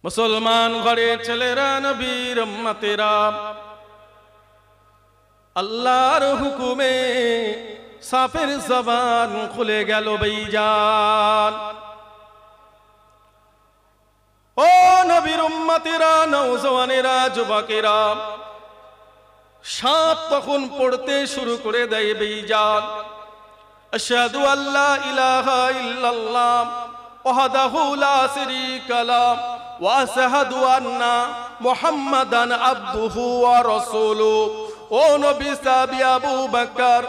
মুসলমান ঘরের ছেলেরা, নবীর উম্মতেরা, আল্লাহর হুকুমে সাফের জবান খুলে গেল ভাইজান। ও নবীর উম্মতেরা, নওজওয়ানেরা, যুবকেরা, সাপ তখন পড়তে শুরু করে দেয় ভাইজান। আশহাদু আল্লা ইলাহা ইল্লাল্লাহ ওয়াহদাহু লা শারীকা লাহু ওয়া আশহাদু আন্না মুহাম্মাদান আবদুহু ওয়া রাসূলুহু। ও নবী সাহাবী আবু বকর,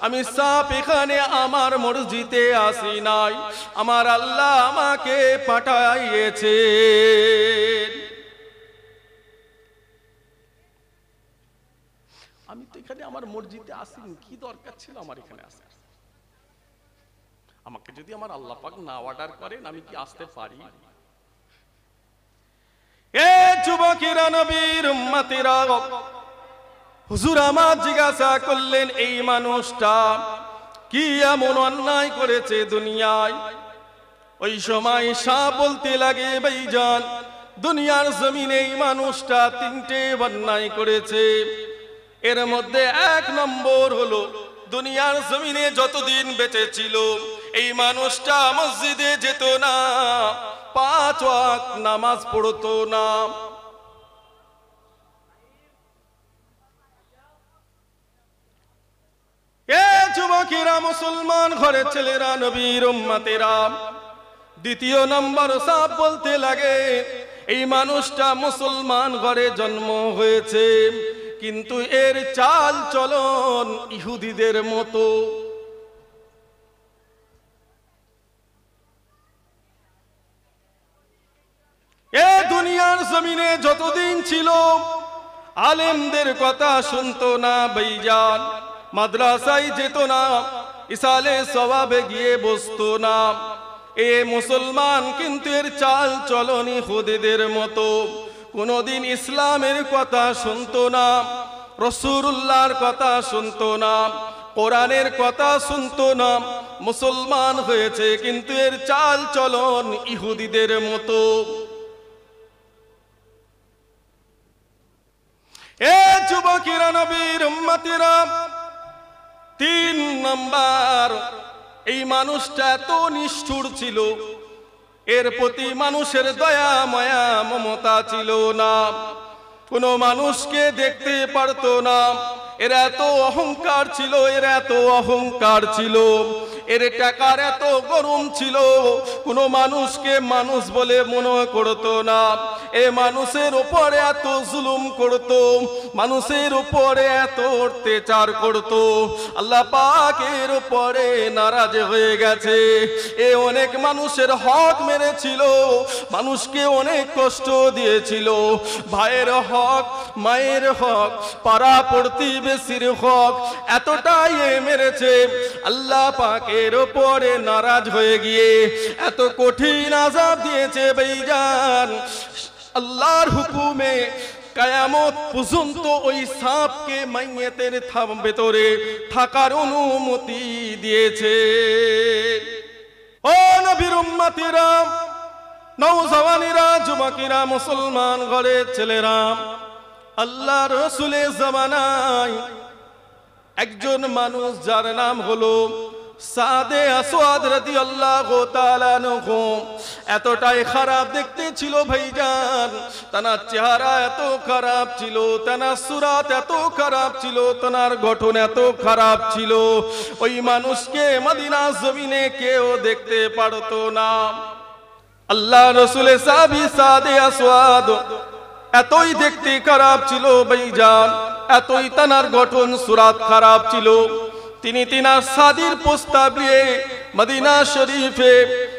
আমি সাপ এখানে আমার মসজিদে আসি নাই, আমার আল্লাহ আমাকে পাঠাইয়েছে। আমি তো এখানে আমার মসজিদে আসিনি, কি দরকার ছিল আমার এখানে আসার? আমাকে যদি আমার আল্লাহ পাক না অর্ডার করেন আমি কি আসতে পারি? এ যুবকেরা, নবীর উম্মতেরা, হুজুর আমার জিজ্ঞাসা করলেন, এই মানুষটা কি এমন অন্যায় করেছে দুনিয়ায়? ওই সময় সাপ বলতে লাগে, ভাইজান, দুনিয়ার জমিনে এই মানুষটা তিনটে অন্যায় করেছে। এর মধ্যে এক নম্বর হলো, দুনিয়ার জমিনে যতদিন বেঁচে ছিল এই মানুষটা মসজিদে যেত না, 5 ওয়াক্ত নামাজ পড়তো না। এ যুবকেরা, মুসলমান ঘরের ছেলেরা, নবীর উম্মতেরা, দ্বিতীয় নম্বর সাপ বলতে লাগে, এই মানুষটা মুসলমান ঘরে জন্ম হয়েছে, কিন্তু এর চাল চলন ইহুদিদের মতো। এ দুনিয়ার জমিনে যতদিন ছিল আলেমদের কথা শুনতো না ভাইজান, মাদ্রাসায় যেত না, ইসালে সওয়াবে গিয়ে বসতো না। এ মুসলমান, কিন্তু এর চাল চলন ইহুদিদের মতো। কোনদিন ইসলামের কথা শুনতো না, রাসূলুল্লাহর কথা শুনতো না, কোরআনের কথা শুনতো না। মুসলমান হয়েছে, কিন্তু এর চাল চলন ইহুদিদের মতো। এ যুবকেরা, নবীর উম্মতেরা, 3 নাম্বার, এই মানুষটা এত নিষ্ঠুর ছিল, এর প্রতি মানুষের দয়া মায়া মমতা ছিল না, কোনো মানুষকে দেখতে পারতো না। এর এত অহংকার ছিল, এর এত অহংকার ছিল, এর টাকার এত গরম ছিল, কোনো মানুষকে মানুষ বলে মনে করতো না। এ মানুষের উপরে এত জুলুম করতো, মানুষের উপরে এত অত্যাচার করতো, আল্লাহ পাকের উপরে নারাজ হয়ে গেছে। এ অনেক মানুষের হক মেরেছিল, মানুষকে অনেক কষ্ট দিয়েছিল, ভাইয়ের হক, মায়ের হক, পাড়া প্রতিবেশীর হক, এতটাই মেরেছে। আল্লাহ পাকের উপরে নারাজ হয়ে গিয়ে এত কঠিন আযাব দিয়েছে ভাইজান। আল্লাহর হুকুমে কিয়ামত পর্যন্ত ওই সাপকে মাইয়াতের ভেতরে থাকার অনুমতি দিয়েছে। ও নবীর উম্মতেরা, নওজওয়ানেরা, যুবকেরা, মুসলমান ঘরের ছেলেরা, আল্লাহর রাসূলের জামানায় একজন মানুষ যার নাম হলো সাদে আসওয়াদ রাদিয়াল্লাহু তাআলা আনহু, এতটাই খারাপ দেখতে ছিল ভাইজান, তার চেহারা এত খারাপ ছিল, তার সুরাত এত খারাপ ছিল, তার গঠন এত খারাপ ছিল, ওই মানুষকে মদিনা জমিনে কেউ দেখতে পারতো না। আল্লাহ রাসূলের সাহাবী সাদে আসওয়াদ এতই দেখতে খারাপ ছিল ভাইজান, এতই তার গঠন সুরাত খারাপ ছিল, তিনি তিনার শাদীর প্রস্তাব নিয়ে মদিনা শরীফে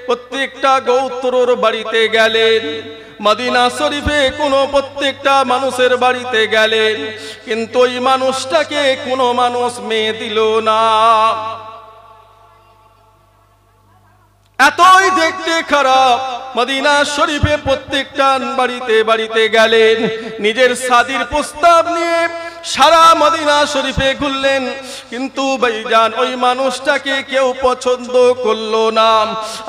প্রত্যেকটা গোত্রর বাড়িতে গেলেন। মদিনা শরীফে কোনো প্রত্যেকটা মানুষের বাড়িতে গেলেন, কিন্তু ওই মানুষটাকে কোনো মানুষ মেয়ে দিল না। এতই দেখতে খারাপ, মদিনা শরীফে প্রত্যেকটা বাড়িতে বাড়িতে গেলেন, নিজের শাদীর প্রস্তাব নিয়ে সারা মদিনা শরীফে ঘুরলেন, কিন্তু ভাইজান ওই মানুষটাকে কেউ পছন্দ করলো না।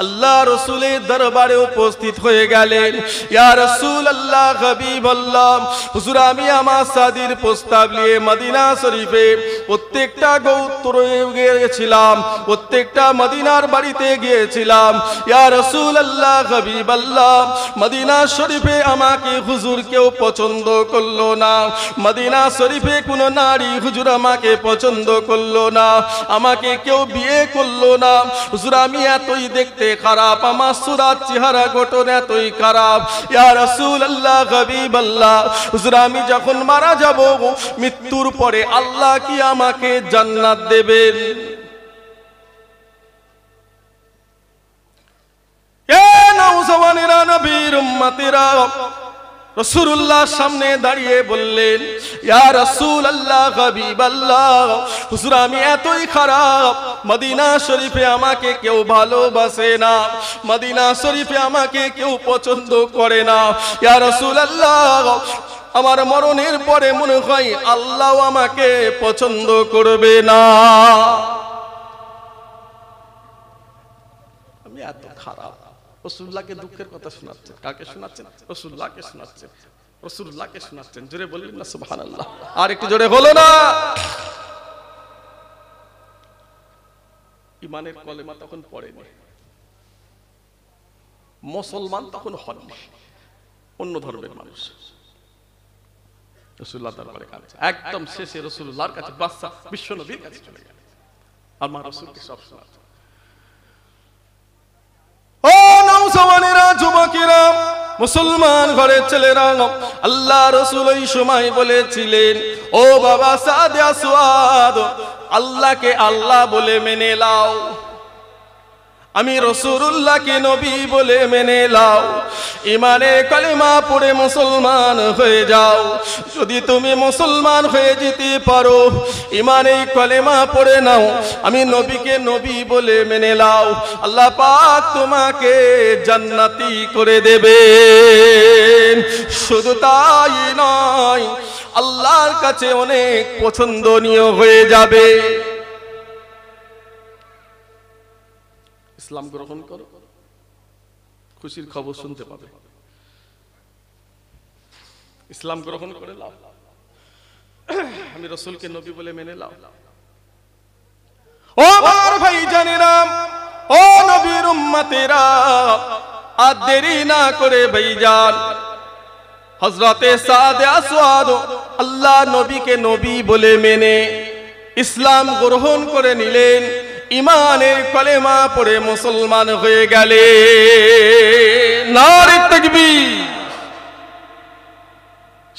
আল্লাহ রাসূলের দরবারে উপস্থিত হয়ে গেলেন। ইয়া রাসূলুল্লাহ, হাবিবাল্লাহ, হুজুর আমি আমার শাদীর প্রস্তাব নিয়ে মদিনা শরীফে প্রত্যেকটা গোত্রে গিয়েছিলাম, প্রত্যেকটা মদিনার বাড়িতে গিয়েছিলাম। ইয়া রাসূলুল্লাহ, হাবিবাল্লাহ, মদিনা শরীফে আমাকে হুজুর কেউ পছন্দ করলো না। মদিনা শরীফে কোন নারী হুজুর আমাকে পছন্দ করলো না, আমাকে কেউ বিয়ে করলো না। হুজুর আমি এতই দেখতে খারাপ, আমার সুরাত চেহারা গঠন এতই খারাপ। ইয়া রাসূলুল্লাহ, হাবিবাল্লাহ, হুজুর আমি যখন মারা যাব, মৃত্যুর পরে আল্লাহ কি আমাকে জান্নাত দেবেন? এ নওজওয়ানেরা, নবীর উম্মতেরা, রাসূলুল্লাহর সামনে দাঁড়িয়ে বললেন, ইয়া রাসূলুল্লাহ, হাবিবাল্লাহ, হুজুর আমি এতই খারাপ, মদিনা শরীফে আমাকে কেউ ভালোবাসে না, মদিনা শরীফে আমাকে কেউ পছন্দ করে না। ইয়া রাসূলুল্লাহ, আমার মরণের পরে মনে হয় আল্লাহ আমাকে পছন্দ করবে না। আমি এত খারাপ। রাসূলুল্লাহকে দুঃখের কথা শোনাচ্ছেন। কাকে শোনাচ্ছেন? রাসূলুল্লাহকে শোনাচ্ছেন। রাসূলুল্লাহকে শোনাচ্ছেন। জোরে বললেন না সুবহানাল্লাহ? আর একটু জোরে হলো না? ইমানের কলেমা তখন পড়েনি, মুসলমান তখন হননি, অন্য ধর্মের মানুষ। রাসূলুল্লাহ দরবারে কাছে একদম শেষে রাসূলুল্লাহর কাছে বাদশা বিশ্ব নবীর কাছে চলে গেল। আমার রাসূলকে সব শোনাচ্ছে। ও নওজওয়ানেরা, যুবকেরা, মুসলমান ঘরের ছেলেরা, আল্লাহ রাসূল ওই সময় বলেছিলেন, ও বাবা সাদে আসওয়াদ, আল্লাহকে আল্লাহ বলে মেনে নাও, আমি রাসূলুল্লাহকে নবী বলে মেনে নাও, ইমানে কালেমা পড়ে মুসলমান হয়ে যাও। যদি তুমি মুসলমান হয়ে যেতে পারো, ইমানে কালেমা পড়ে নাও, আমি নবীকে নবী বলে মেনে নাও, আল্লাহ পাক তোমাকে জান্নাতি করে দেবেন। শুধু তাই নয়, আল্লাহর কাছে অনেক পছন্দনীয় হয়ে যাবে। ইসলাম গ্রহণ করো, খুশির খবর শুনতে পাবে। ইসলাম গ্রহণ করে লাও, আমি রাসূলকে নবী বলে মেনে লাও। ও আমার ভাইজানেরা, ও নবীর উম্মতেরা, আর দেরি না করে ভাইজান হযরতে সাদে আসওয়াদ আল্লাহ নবীকে নবী বলে মেনে ইসলাম গ্রহণ করে নিলেন, ইমানের কলেমা পড়ে মুসলমান হয়ে গেলেন। নারে তাকবীর!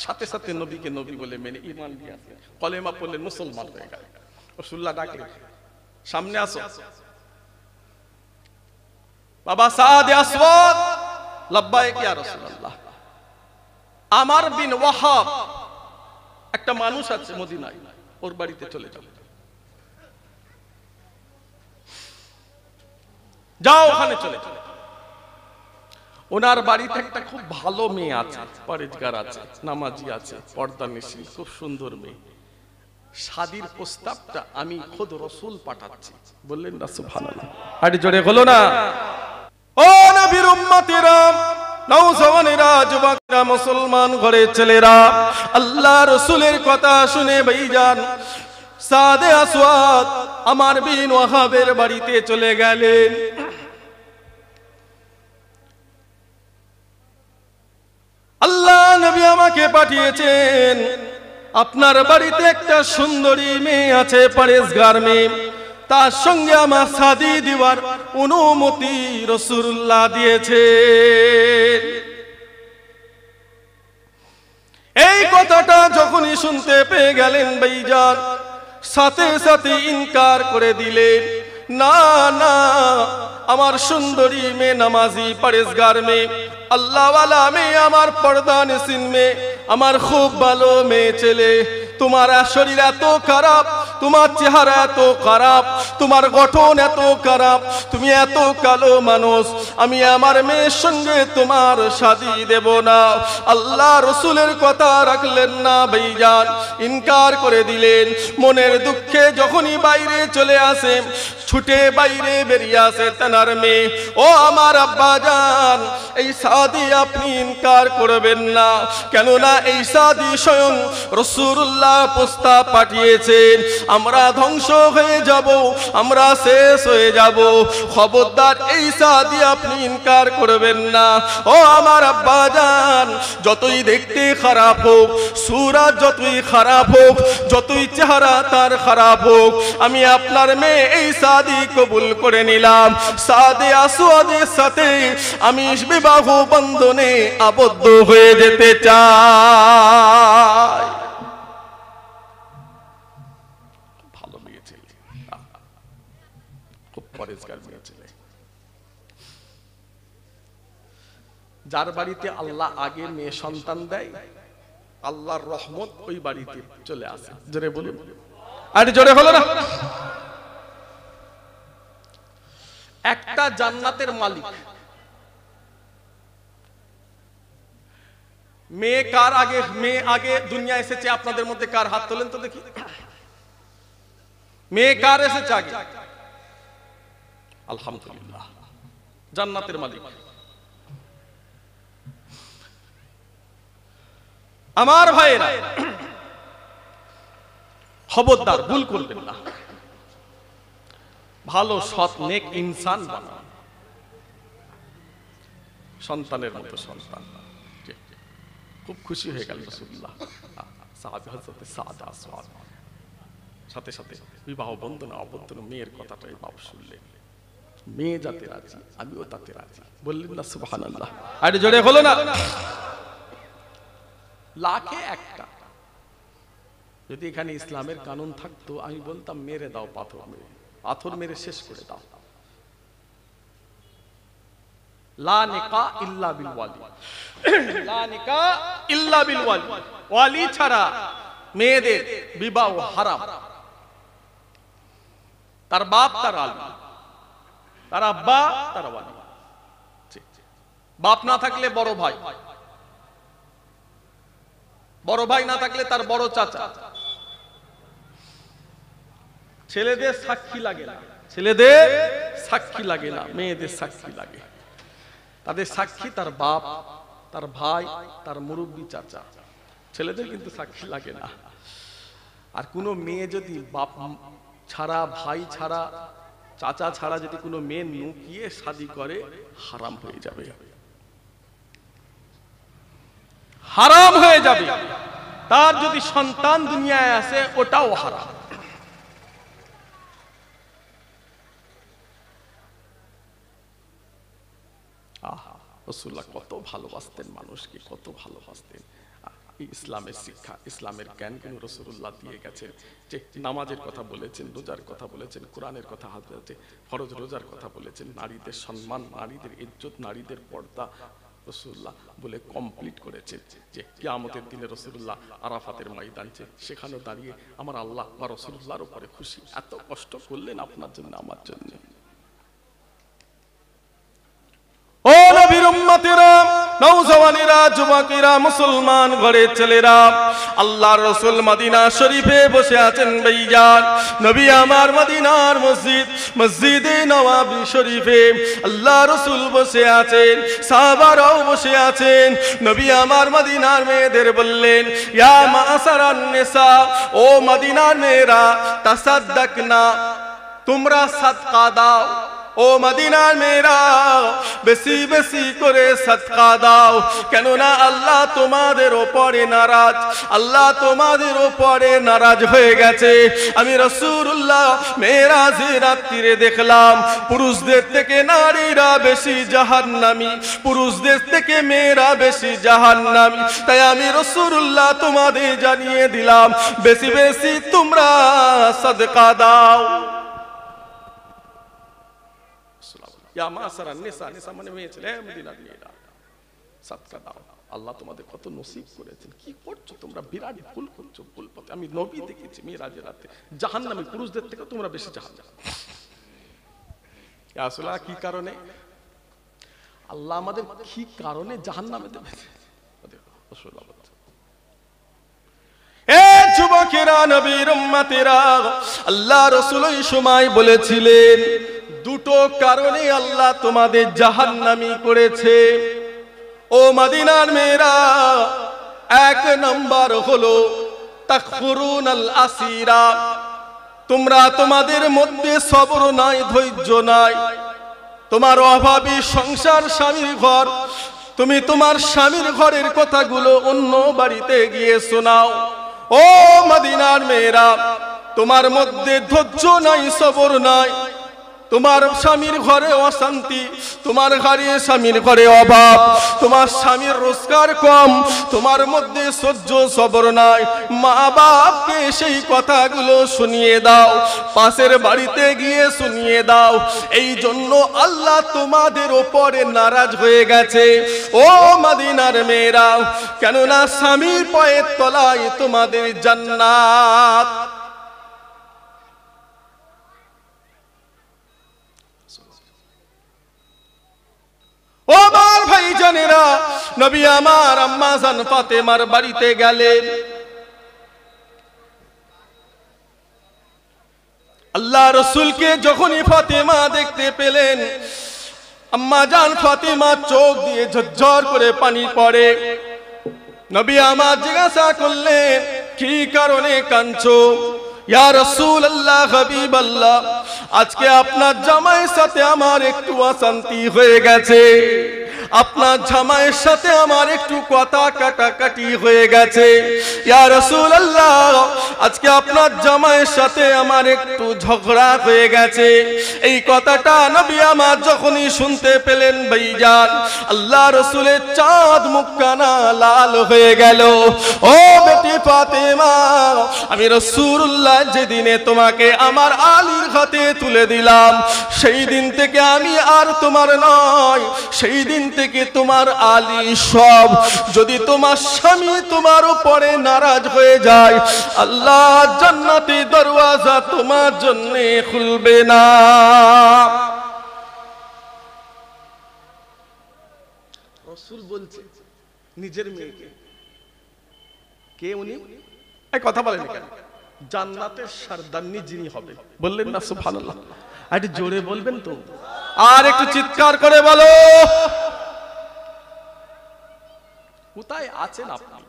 সাথে সাথে নবীকে নবী বলে মেনে ঈমান নিয়ে কলেমা পড়লেন, মুসলমান হয়ে গেলেন। রাসূলুল্লাহ ডাকলেন, সামনে আসো। বাবা সাদে আসওয়াদ, লাব্বাইক ইয়া রাসূলুল্লাহ। আমার বিন ওয়াহাব একটা মানুষ আছে মদিনায়, ওর বাড়িতে চলে যাও। যাও, ওখানে চলে যাও। ওনার বাড়িতে একটা খুব ভালো মেয়ে আছে, পরেজগার আছে, নামাজি আছে, পর্দানিশী, খুব সুন্দর মেয়ে। শাদীর প্রস্তাবটা আমি খোদ রাসূল পাঠাচ্ছি। বললেন না সুবহানাল্লাহ? আরে জোরে হলো না? ও নবীর উম্মতেরা, নওজওয়ানেরা, যুবকরা, মুসলমান ঘরের ছেলেরা, আল্লাহ রাসূলের কথা শুনে ভাইজান সাদে আসওয়াদ আমার বিন ওয়াহাবের বাড়িতে চলে গেলেন। আল্লাহ নবী আমাকে পাঠিয়েছেন, আপনার বাড়িতে একটা সুন্দরী মেয়ে আছে, পরেশগার মেয়ে, তার সঙ্গে আমার শাদী দেওয়ার অনুমতি রাসূলুল্লাহ দিয়েছেন। এই কথাটা যখনই শুনতে পেয়ে গেলেন ভাইজান, সাথে সাথে ইনকার করে দিলেন, না না, আমার সুন্দরী মেয়ে, নামাজি, পরেশগার মেয়ে, আল্লাহওয়ালা মেয়ে, আমার পর্দানিশীন মেয়ে, আমার খুব ভালো মেয়ে ছেলে, তোমার শরীর এত খারাপ, তোমার চেহারা এত খারাপ, তোমার গঠন এত খারাপ, তুমি এত কালো মানুষ, আমি আমার মেয়ের সঙ্গে তোমার শাদী দেব না। আল্লাহ রসুলের কথা রাখলেন না ভাইজান, ইনকার করে দিলেন। মনের দুঃখে যখনই বাইরে চলে আসে, ছুটে বাইরে বেরিয়ে আসে তেনার মেয়ে। ও আমার আব্বাজান, এই শাদী আপনি ইনকার করবেন না, কেননা এই শাদী স্বয়ং রাসূলুল্লাহ প্রস্তাব পাঠিয়েছেন। আমরা ধ্বংস হয়ে যাব, আমরা শেষ হয়ে যাব, খবরদার এই শাদী আপনি ইনকার করবেন না। ও আমার আব্বাজান, যতই দেখতে খারাপ হোক, সুরাত যতই খারাপ হোক, যতই চেহারা তার খারাপ হোক, আমি আপনার মেয়ে এই শাদী কবুল করে নিলাম। সাদে আসওয়াদের সাথে আমি বিবাহ বন্ধনে আবদ্ধ হয়ে যেতে চাই। ভালো মেয়ে ছেলে, খুব পরেজগার মেয়ে ছেলে, যার বাড়িতে আল্লাহ আগে মেয়ে সন্তান দেয়, আল্লাহর রহমত ওই বাড়িতে চলে আসে। জোরে বলুন, আর জোরে হলো না? একটা জান্নাতের মালিক, মেয়ে কার আগে, মেয়ে আগে দুনিয়া এসেছে? আপনাদের মধ্যে কার হাত তোলেন তো দেখি, মেয়ে কার এসেছে আগে? আলহামদুলিল্লাহ, জান্নাতের মালিক। আমার ভাইয়েরা, খবরদার ভুল করবেন না, ভালো সৎ নেক ইনসান বানান, সন্তানের মতো সন্তান। খুব খুশি হয়ে গেল রাসূলুল্লাহ সাথে সাথে বিবাহ বন্ধনে আবদ্ধ মেয়ের কথাটাই বাবা শুনলেন। মেয়ে যাতে রাজি, আমিও তাতে রাজি, বললেন না সুবহানাল্লাহ? আরে জোরে হলো না? লাখে একটা। যদি এখানে ইসলামের কানুন থাকতো, আমি বলতাম মেরে দাও, পাথর মেরে, পাথর মেরে শেষ করে দাও। লা নিকাহ ইল্লা বিল ওয়ালি, লা নিকাহ ইল্লা বিল ওয়ালি, ওয়ালি ছাড়া মেয়েদের বিবাহ হারাম। তার বাপ তার আলী, তার আব্বা তার ওয়ালি। বাপ না থাকলে বড় ভাই, বড় ভাই না থাকলে তার বড় চাচা। ছেলেদের সাক্ষী লাগে না, ছেলেদের সাক্ষী লাগে না, মেয়েদের সাক্ষী লাগে। তাদের সাক্ষী তার বাপ, তার ভাই, তার মুরব্বী চাচা। ছেলেদের কিন্তু সাক্ষী লাগে না। আর কোনো মেয়ে যদি বাপ ছাড়া, ভাই ছাড়া, চাচা ছাড়া যদি কোনো মেয়ে নুকিয়ে শাদী করে, হারাম হয়ে যাবে, হারাম হয়ে যাবে। তার যদি সন্তান দুনিয়ায় আসে, ওটাও হারাম। রাসূলুল্লাহ কত ভালোবাসতেন মানুষকে, কত ভালোবাসতেন। ইসলামের শিক্ষা, ইসলামের জ্ঞান কিন্তু রাসূলুল্লাহ দিয়ে গেছেন। যে নামাজের কথা বলেছেন, রোজার কথা বলেছেন, কোরআনের কথা হাদিসে ফরজ রোজার কথা বলেছেন, নারীদের সম্মান, নারীদের ইজ্জত, নারীদের পর্দা রাসূলুল্লাহ বলে কমপ্লিট করেছেন। যে কিয়ামতের দিনে রাসূলুল্লাহ আরাফাতের ময়দানে সেখানে দাঁড়িয়ে আমার আল্লাহ বা রাসূলুল্লাহর উপরে খুশি। এত কষ্ট করলেন আপনার জন্য, আমার জন্য। ও নবীর উম্মতেরা, নওজওয়ানেরা, যুবকেরা, মুসলমান ঘরের ছেলেরা, আল্লাহর রাসূল মদিনা শরীফে বসে আছেন ভাইজান। নবী আমার মদিনার মসজিদ, মসজিদে নববী শরীফে আল্লাহ রাসূল বসে আছেন, সাহাবারাও বসে আছেন। নবী আমার মদিনার মেয়েদের বললেন, ইয়া মাসারান নিসা, ও মদিনার মেয়েরা, তাসাদদাকনা, তোমরা সাদকা দাও। ও মদিনার মেয়েরা, বেশি বেশি করে সাদকা দাও, কেননা আল্লাহ তোমাদের উপরে নারাজ, আল্লাহ তোমাদের উপরে নারাজ হয়ে গেছে। আমি রাসূলুল্লাহ মেরাজের রাত্রিরে দেখলাম, পুরুষদের থেকে নারীরা বেশি জাহান্নামী, পুরুষদের থেকে মেয়েরা বেশি জাহান্নামী। তাই আমি রাসূলুল্লাহ তোমাদের জানিয়ে দিলাম, বেশি বেশি তোমরা সাদকা দাও। ইয়া মাসারান নিসা, নিসা মানে মেয়ে ছেলে, মদিনার মেয়েরা, সাদকা দাও। আল্লাহ তোমাদের কত নসিব করেছেন। কি করছো তোমরা? বিরাট ভুল করছো, ভুল পথে। আমি নবী দেখেছি মিরাজের রাতে জাহান্নামী পুরুষদের থেকে তোমরা বেশি জাহান্নামী। আসলে কি কারণে আল্লাহ আমাদের কি কারণে জাহান্নামে দেবে? এ যুবকেরা, নবীর উম্মতেরা, আল্লাহ রাসূল এই সময় বলেছিলেন দুটো কারণে আল্লাহ তোমাদের জাহান্নামী করেছে। ও মদিনার মেয়েরা, এক নাম্বার হলো তাকফুরুনাল আসিরা, তোমরা তোমাদের মধ্যে সবর নাই, ধৈর্য নাই। তোমার অভাবী সংসার, স্বামীর ঘর, তুমি তোমার স্বামীর ঘরের কথাগুলো অন্য বাড়িতে গিয়ে শোনাও। ও মদিনার মেয়েরা, তোমার মধ্যে ধৈর্য নাই, সবর নাই। তোমার স্বামীর ঘরে অশান্তি, তোমার ঘরে স্বামীর ঘরে অভাব, তোমার স্বামীর রোজগার কম, তোমার মধ্যে সহ্য সবর নাই। মা বাপকে সেই কথাগুলো শুনিয়ে দাও, পাশের বাড়িতে গিয়ে শুনিয়ে দাও। এই জন্য আল্লাহ তোমাদের ওপরে নারাজ হয়ে গেছে। ও মদিনার মেয়েরা, কেননা স্বামীর পায়ের তলায় তোমাদের জান্নাত। ও আমার ভাইজানেরা, নবী আমার আম্মা জান ফাতেমার বাড়িতে গেলেন। আল্লাহ রাসূলকে যখনই ফাতেমা দেখতে পেলেন, আম্মা জান ফাতেমা চোখ দিয়ে ঝরঝর করে পানি পড়ে। নবী আমার জিজ্ঞাসা করলেন, কি কারণে কাঁদছো? ইয়া রাসূলুল্লাহ, হাবিবাল্লাহ, আজকে আপনার জামাইয়ের সাথে আমার একটু অশান্তি হয়ে গেছে। আপনার জামাইয়ের সাথে আমার একটু কথা কাটাকাটি হয়ে গেছে। ইয়া রাসূলুল্লাহ, আজকে আপনার জামাইয়ের সাথে আমার একটু ঝগড়া হয়ে গেছে। এই কথাটা নবী আমার যখনই শুনতে পেলেন, ভাইজান, আল্লাহ রাসূলের চাঁদ মুখখানা লাল হয়ে গেল। ও বেটি ফাতেমা, আমি রাসূলুল্লাহ যেদিনে তোমাকে আমার আলীর হাতে তুলে দিলাম, সেই দিন থেকে আমি আর তোমার নয়, সেই দিন থেকে তোমার আলী সব। যদি তোমার স্বামী তোমার উপরে নারাজ হয়ে যায়, আল্লাহ জান্নাতি দরওয়াজা তোমার জন্য খুলবে না। রাসূল বলছে নিজের মেয়েকে, কে উনি? এই কথা বলেন কেন? জান্নাতের সরদারনি যিনি হবে। বললেন না সুবহানাল্লাহ? একটু জোরে বলবেন তো, আর একটু চিৎকার করে বলো। কোথায় আছেন আপনি?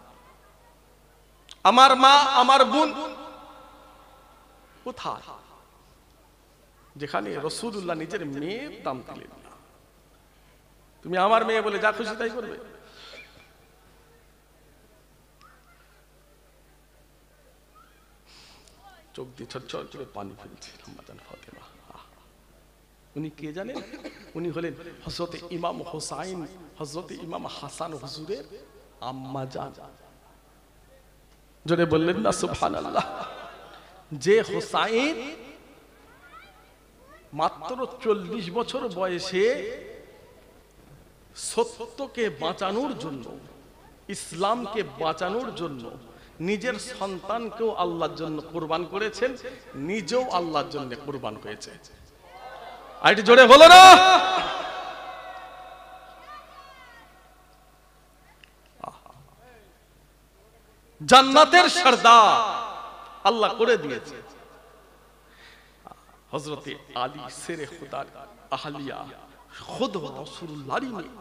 আমার মা, আমার বোন কোথায়? যেখানে রাসূলুল্লাহ নিজের মেয়ের দাম দিলেন না। তুমি আমার মেয়ে বলে যা খুশি তাই করবে? চোখ দিয়ে ছটছট করে পানি ফেলছে আম্মা জান ফাতেমা। উনি কে জানেন? উনি হলেন হযরত ইমাম হুসাইন, হযরত ইমাম হাসান হুজুরের আম্মা জান। জোরে বললেন না সুবহানাল্লাহ? যে হুসাইন মাত্র 40 বছর বয়সে সত্যকে বাঁচানোর জন্য, ইসলামকে বাঁচানোর জন্য নিজের সন্তানকেও আল্লাহর জন্য কুরবান করেছেন, নিজেও আল্লাহর জন্য কুরবান হয়েছে। আইটি জোরে হলো না? জান্নাতের সরদার আল্লাহ করে দিয়েছে। হযরতে আলী শেরে খুদা আহলিয়া খুদ রাসূলুল্লাহর মেয়ে।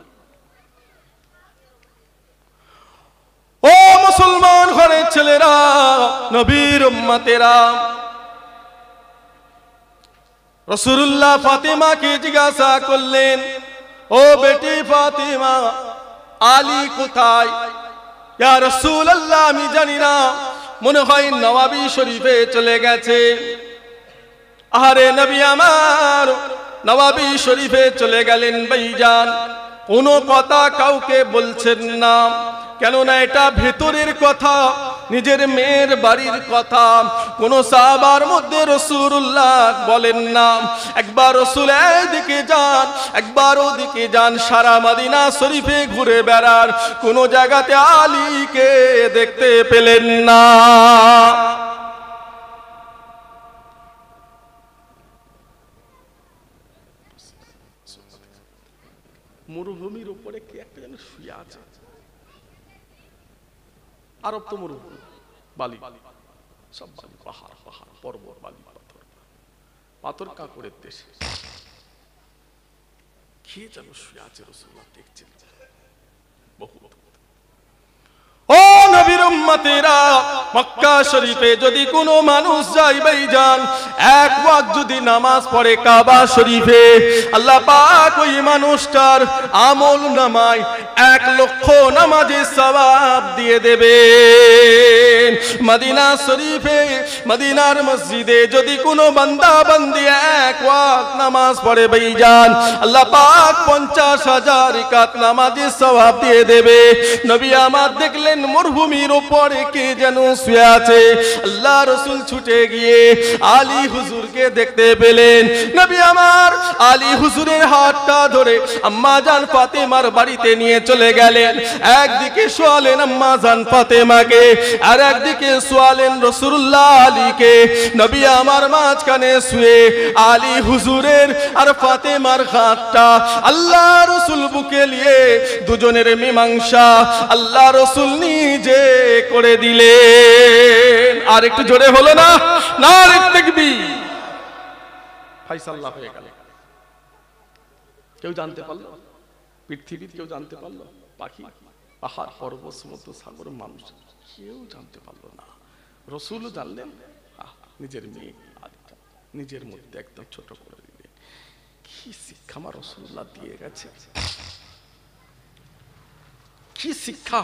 ও মুসলমান ঘরের ছেলেরা, নবীর উম্মতেরা, রাসূলুল্লাহ ফাতেমাকে জিজ্ঞাসা করলেন, ও বেটি ফাতেমা, আলী কোথায়? ইয়া রাসূলুল্লাহ, আমি জানি না, মনে হয় নওয়াবী শরীফে চলে গেছে। আরে নবী আমার নওয়াবী শরীফে চলে গেলেন ভাইজান, কোনো কথা কাউকে বলছেন না, কেননা এটা ভেতরের কথা, নিজের মেয়ের বাড়ির কথা কোন সাহাবার মধ্যে রাসূলুল্লাহ বলেন না। একবার রাসূল এদিকে যান, একবার ওদিকে যান, সারা মদিনা শরীফে ঘুরে বেড়ান, কোন জায়গাতে আলীকে দেখতে পেলেন না। মরুভূমির উপরে কে একটা যেন শুয়ে আছে। আরব তো মরুভূমি, বালি, সব বালি, পাহাড় পাহাড়, পর্বত, বালি, পাথর, পাথর কাঁকড়ের দেশে কে যেন শুয়ে আছে। রাসূলুল্লাহ দেখছেন। ও নবীর উম্মতেরা, মক্কা শরীফে যদি কোনো মানুষ যায় ভাইজান, এক ওয়াক্ত যদি নামাজ পড়ে কাবা শরীফে, আল্লাহ পাক ওই মানুষটার আমল নামায় 1 লক্ষ নামাজের সওয়াব দিয়ে দেবেন। মদিনা শরীফে, মদিনার মসজিদে যদি কোনো বান্দা বান্দি 1 ওয়াক্ত নামাজ পড়ে ভাইজান, আল্লাহ পাক 50,000 রাকাত নামাজের সওয়াব দিয়ে দেবে। নবী আমার দেখলেন মরুভূমির উপরে কে যেন শুয়ে আছে। আল্লাহ রাসূল ছুটে গিয়ে আলী হুজুরকে দেখতে পেলেন। নবী আমার আলী হুজুরের হাতটা ধরে আম্মা জান ফাতেমার বাড়িতে নিয়ে চলে গেলেন। একদিকে শোয়ালেন আম্মা জান ফাতেমাকে, আর একদিকে শোয়ালেন রাসূলুল্লাহ আলীকে। নবী আমার মাঝখানে শুয়ে আলী হুজুরের আর ফাতেমার হাতটা আল্লাহ রাসূল বুকে নিয়ে দুজনের মীমাংসা আল্লাহ রাসূল নিজে করে দিলেন। আর একটু জোরে হলো না? নারে তাকবীর। ফায়সালা হয়ে গেল। কেউ জানতে পারলো? পৃথিবীর কেউ জানতে পারলো? পাখি, পাহাড়, পর্বত, সমুদ্র, সাগর, মানুষ কেউ জানতে পারলো না। রাসূলও জানলেন। নিজের মেয়ে নিজের মধ্যে একদম ছোট করে দিলেন। কি শিক্ষা আমার রাসূলুল্লাহ দিয়ে গেছে, কি শিক্ষা!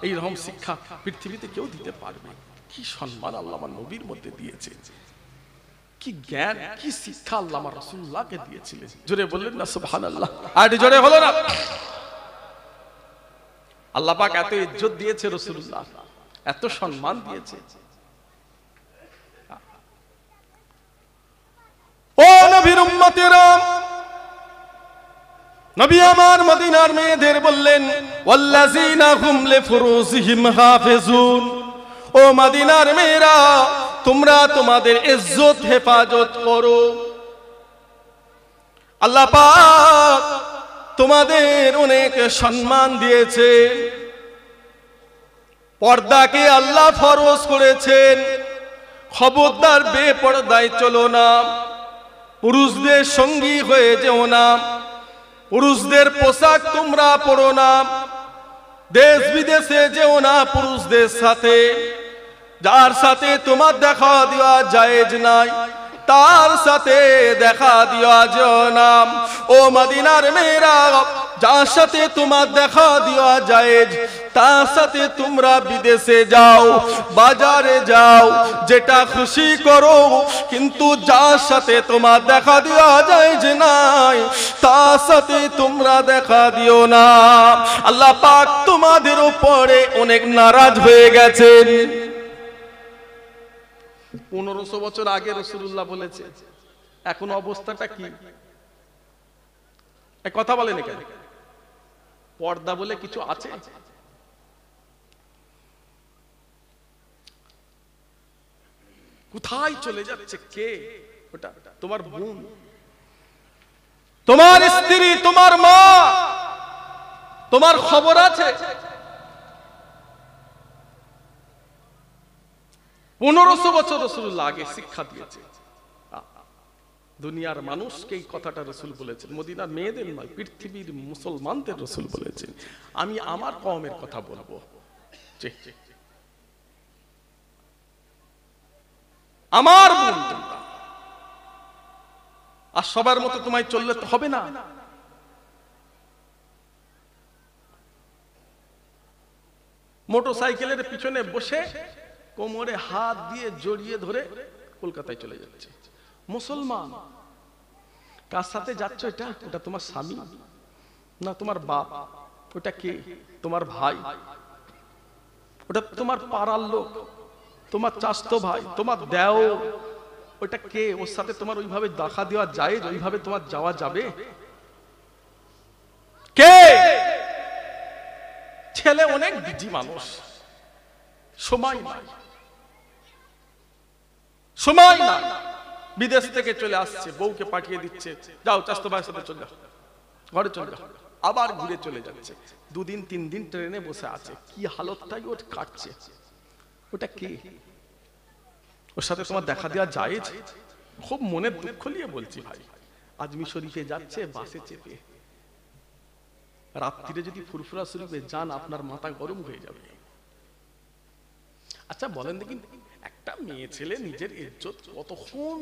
এইরকম শিক্ষা পৃথিবীতে কেউ দিতে পারবে? কি সম্মান আল্লাহ আমার নবীর মধ্যে দিয়েছে, কি জ্ঞান, কি শিক্ষা আল্লাহ আমার রাসূলুল্লাহকে দিয়েছিলেন। জোরে বললেন না সুবহানাল্লাহ? আর জোরে হলো না? আল্লাহ পাক এত ইজ্জত দিয়েছে রাসূলুল্লাহ, এত সম্মান দিয়েছে। ও নবীর উম্মতেরা, নবী আমার মদিনার মেয়েদের বললেন ওয়াল্লাযিনা হুম লিফুরুজিহিম হাফিজুন। ও মদিনার মেয়েরা, তোমরা তোমাদের ইজ্জত হেফাজত করো। আল্লাহ পাক তোমাদের অনেক সম্মান দিয়েছে। পর্দাকে আল্লাহ ফরজ করেছেন। খবরদার বেপর্দায় চলো না, পুরুষদের সঙ্গী হয়ে যেও না, পুরুষদের পোশাক তোমরা পরো না, দেশ বিদেশে যেও না পুরুষদের সাথে। যার সাথে তোমার দেখা দেওয়া জায়েজ নাই, তার সাথে দেখা দেওয়া যায় না। ও মদিনার মেয়েরা, যার সাথে তোমার দেখা দেওয়া জায়েজ, তার সাথে তোমরা বিদেশে যাও, বাজারে যাও, যেটা খুশি করো, কিন্তু যার সাথে তোমার দেখা দেওয়া জায়েজ নাই, তার সাথে তোমরা দেখা দিও না। আল্লাহ পাক তোমাদের উপরে অনেক নারাজ হয়ে গেছেন। 1500 বছর আগে রাসূলুল্লাহ বলেছে, এখন অবস্থাটা কি? এক কথা বলেন, এখানে পর্দা বলে কিছু আছে? কোথায় চলে যাচ্ছে? কে ওটা? তোমার বোন, তোমার স্ত্রী, তোমার মা, তোমার খবর আছে? 1500 বছর রাসূলুল্লাহ আগে শিক্ষা দিয়েছে। দুনিয়ার মানুষকে এই কথাটা রাসূল বলেছেন, মদিনার মেয়েদের নয়, পৃথিবীর মুসলমানদের রাসূল বলেছেন। আমি আমার কওমের কথা বলবো, আমার বোন তোমরা, আর সবার মতো তোমায় চললে তো হবে না। মোটরসাইকেলের পিছনে বসে কোমরে হাত দিয়ে জড়িয়ে ধরে কলকাতায় চলে যাচ্ছে মুসলমান। কার সাথে যাচ্ছ? এটা ওটা তোমার স্বামী না তোমার বাপ? ওটা কে? তোমার ভাই। ওটা তোমার পাড়ার লোক, তোমার চাচতো ভাই, তোমার দেও, ওটা কে? ওর সাথে তোমার ওইভাবে দেখা দেওয়া যায়, ওইভাবে তোমার যাওয়া যাবে? কে? ছেলে অনেক বিজি মানুষ, সময় নাই, সময় নাই, বিদেশ থেকে চলে আসছে, বউকে পাঠিয়ে দিচ্ছে, যাও চাচতো ভাইয়ের সাথে চলে যাও, ঘরে চলে যাও, আবার ঘুরে চলে যাচ্ছে, 2 দিন 3 দিন ট্রেনে বসে আছে, কি হালতটাই ওর কাটছে। ওটা কে? ওর সাথে তোমার দেখা দেওয়া যায়? খুব মনের দুঃখ নিয়ে বলছি ভাই, আজমি শরীফে যাচ্ছে বাসে চেপে, রাত্রিরে যদি ফুরফুরা শরীফে যান আপনার মাথা গরম হয়ে যাবে। আচ্ছা বলেন দেখি, একটা মেয়ে ছেলে নিজের ইজ্জত কতক্ষণ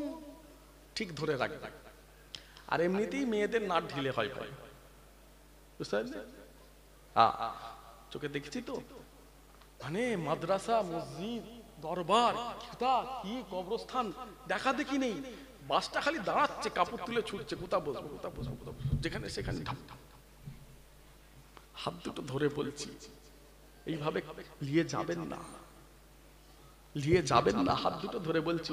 ঠিক ধরে রাখবে? আর এমনিতেই মেয়েদের নাট ঢিলে হয় ভাই, বুঝতে পারলেন? চোখে দেখছি তো, মানে মাদ্রাসা, মসজিদ, দরবার, কি কবরস্থান দেখা দেখি নেই, বাসটা খালি দাঁড়াচ্ছে, কাপড় তুলে ছুটছে, কোথা বসবো কোথা বসবো কোথা বসবো, যেখানে সেখানে ঢাপ ঢাপ। হাত দুটো ধরে বলছি, এইভাবে নিয়ে যাবেন না, নিয়ে যাবেন না, হাত দুটো ধরে বলছি,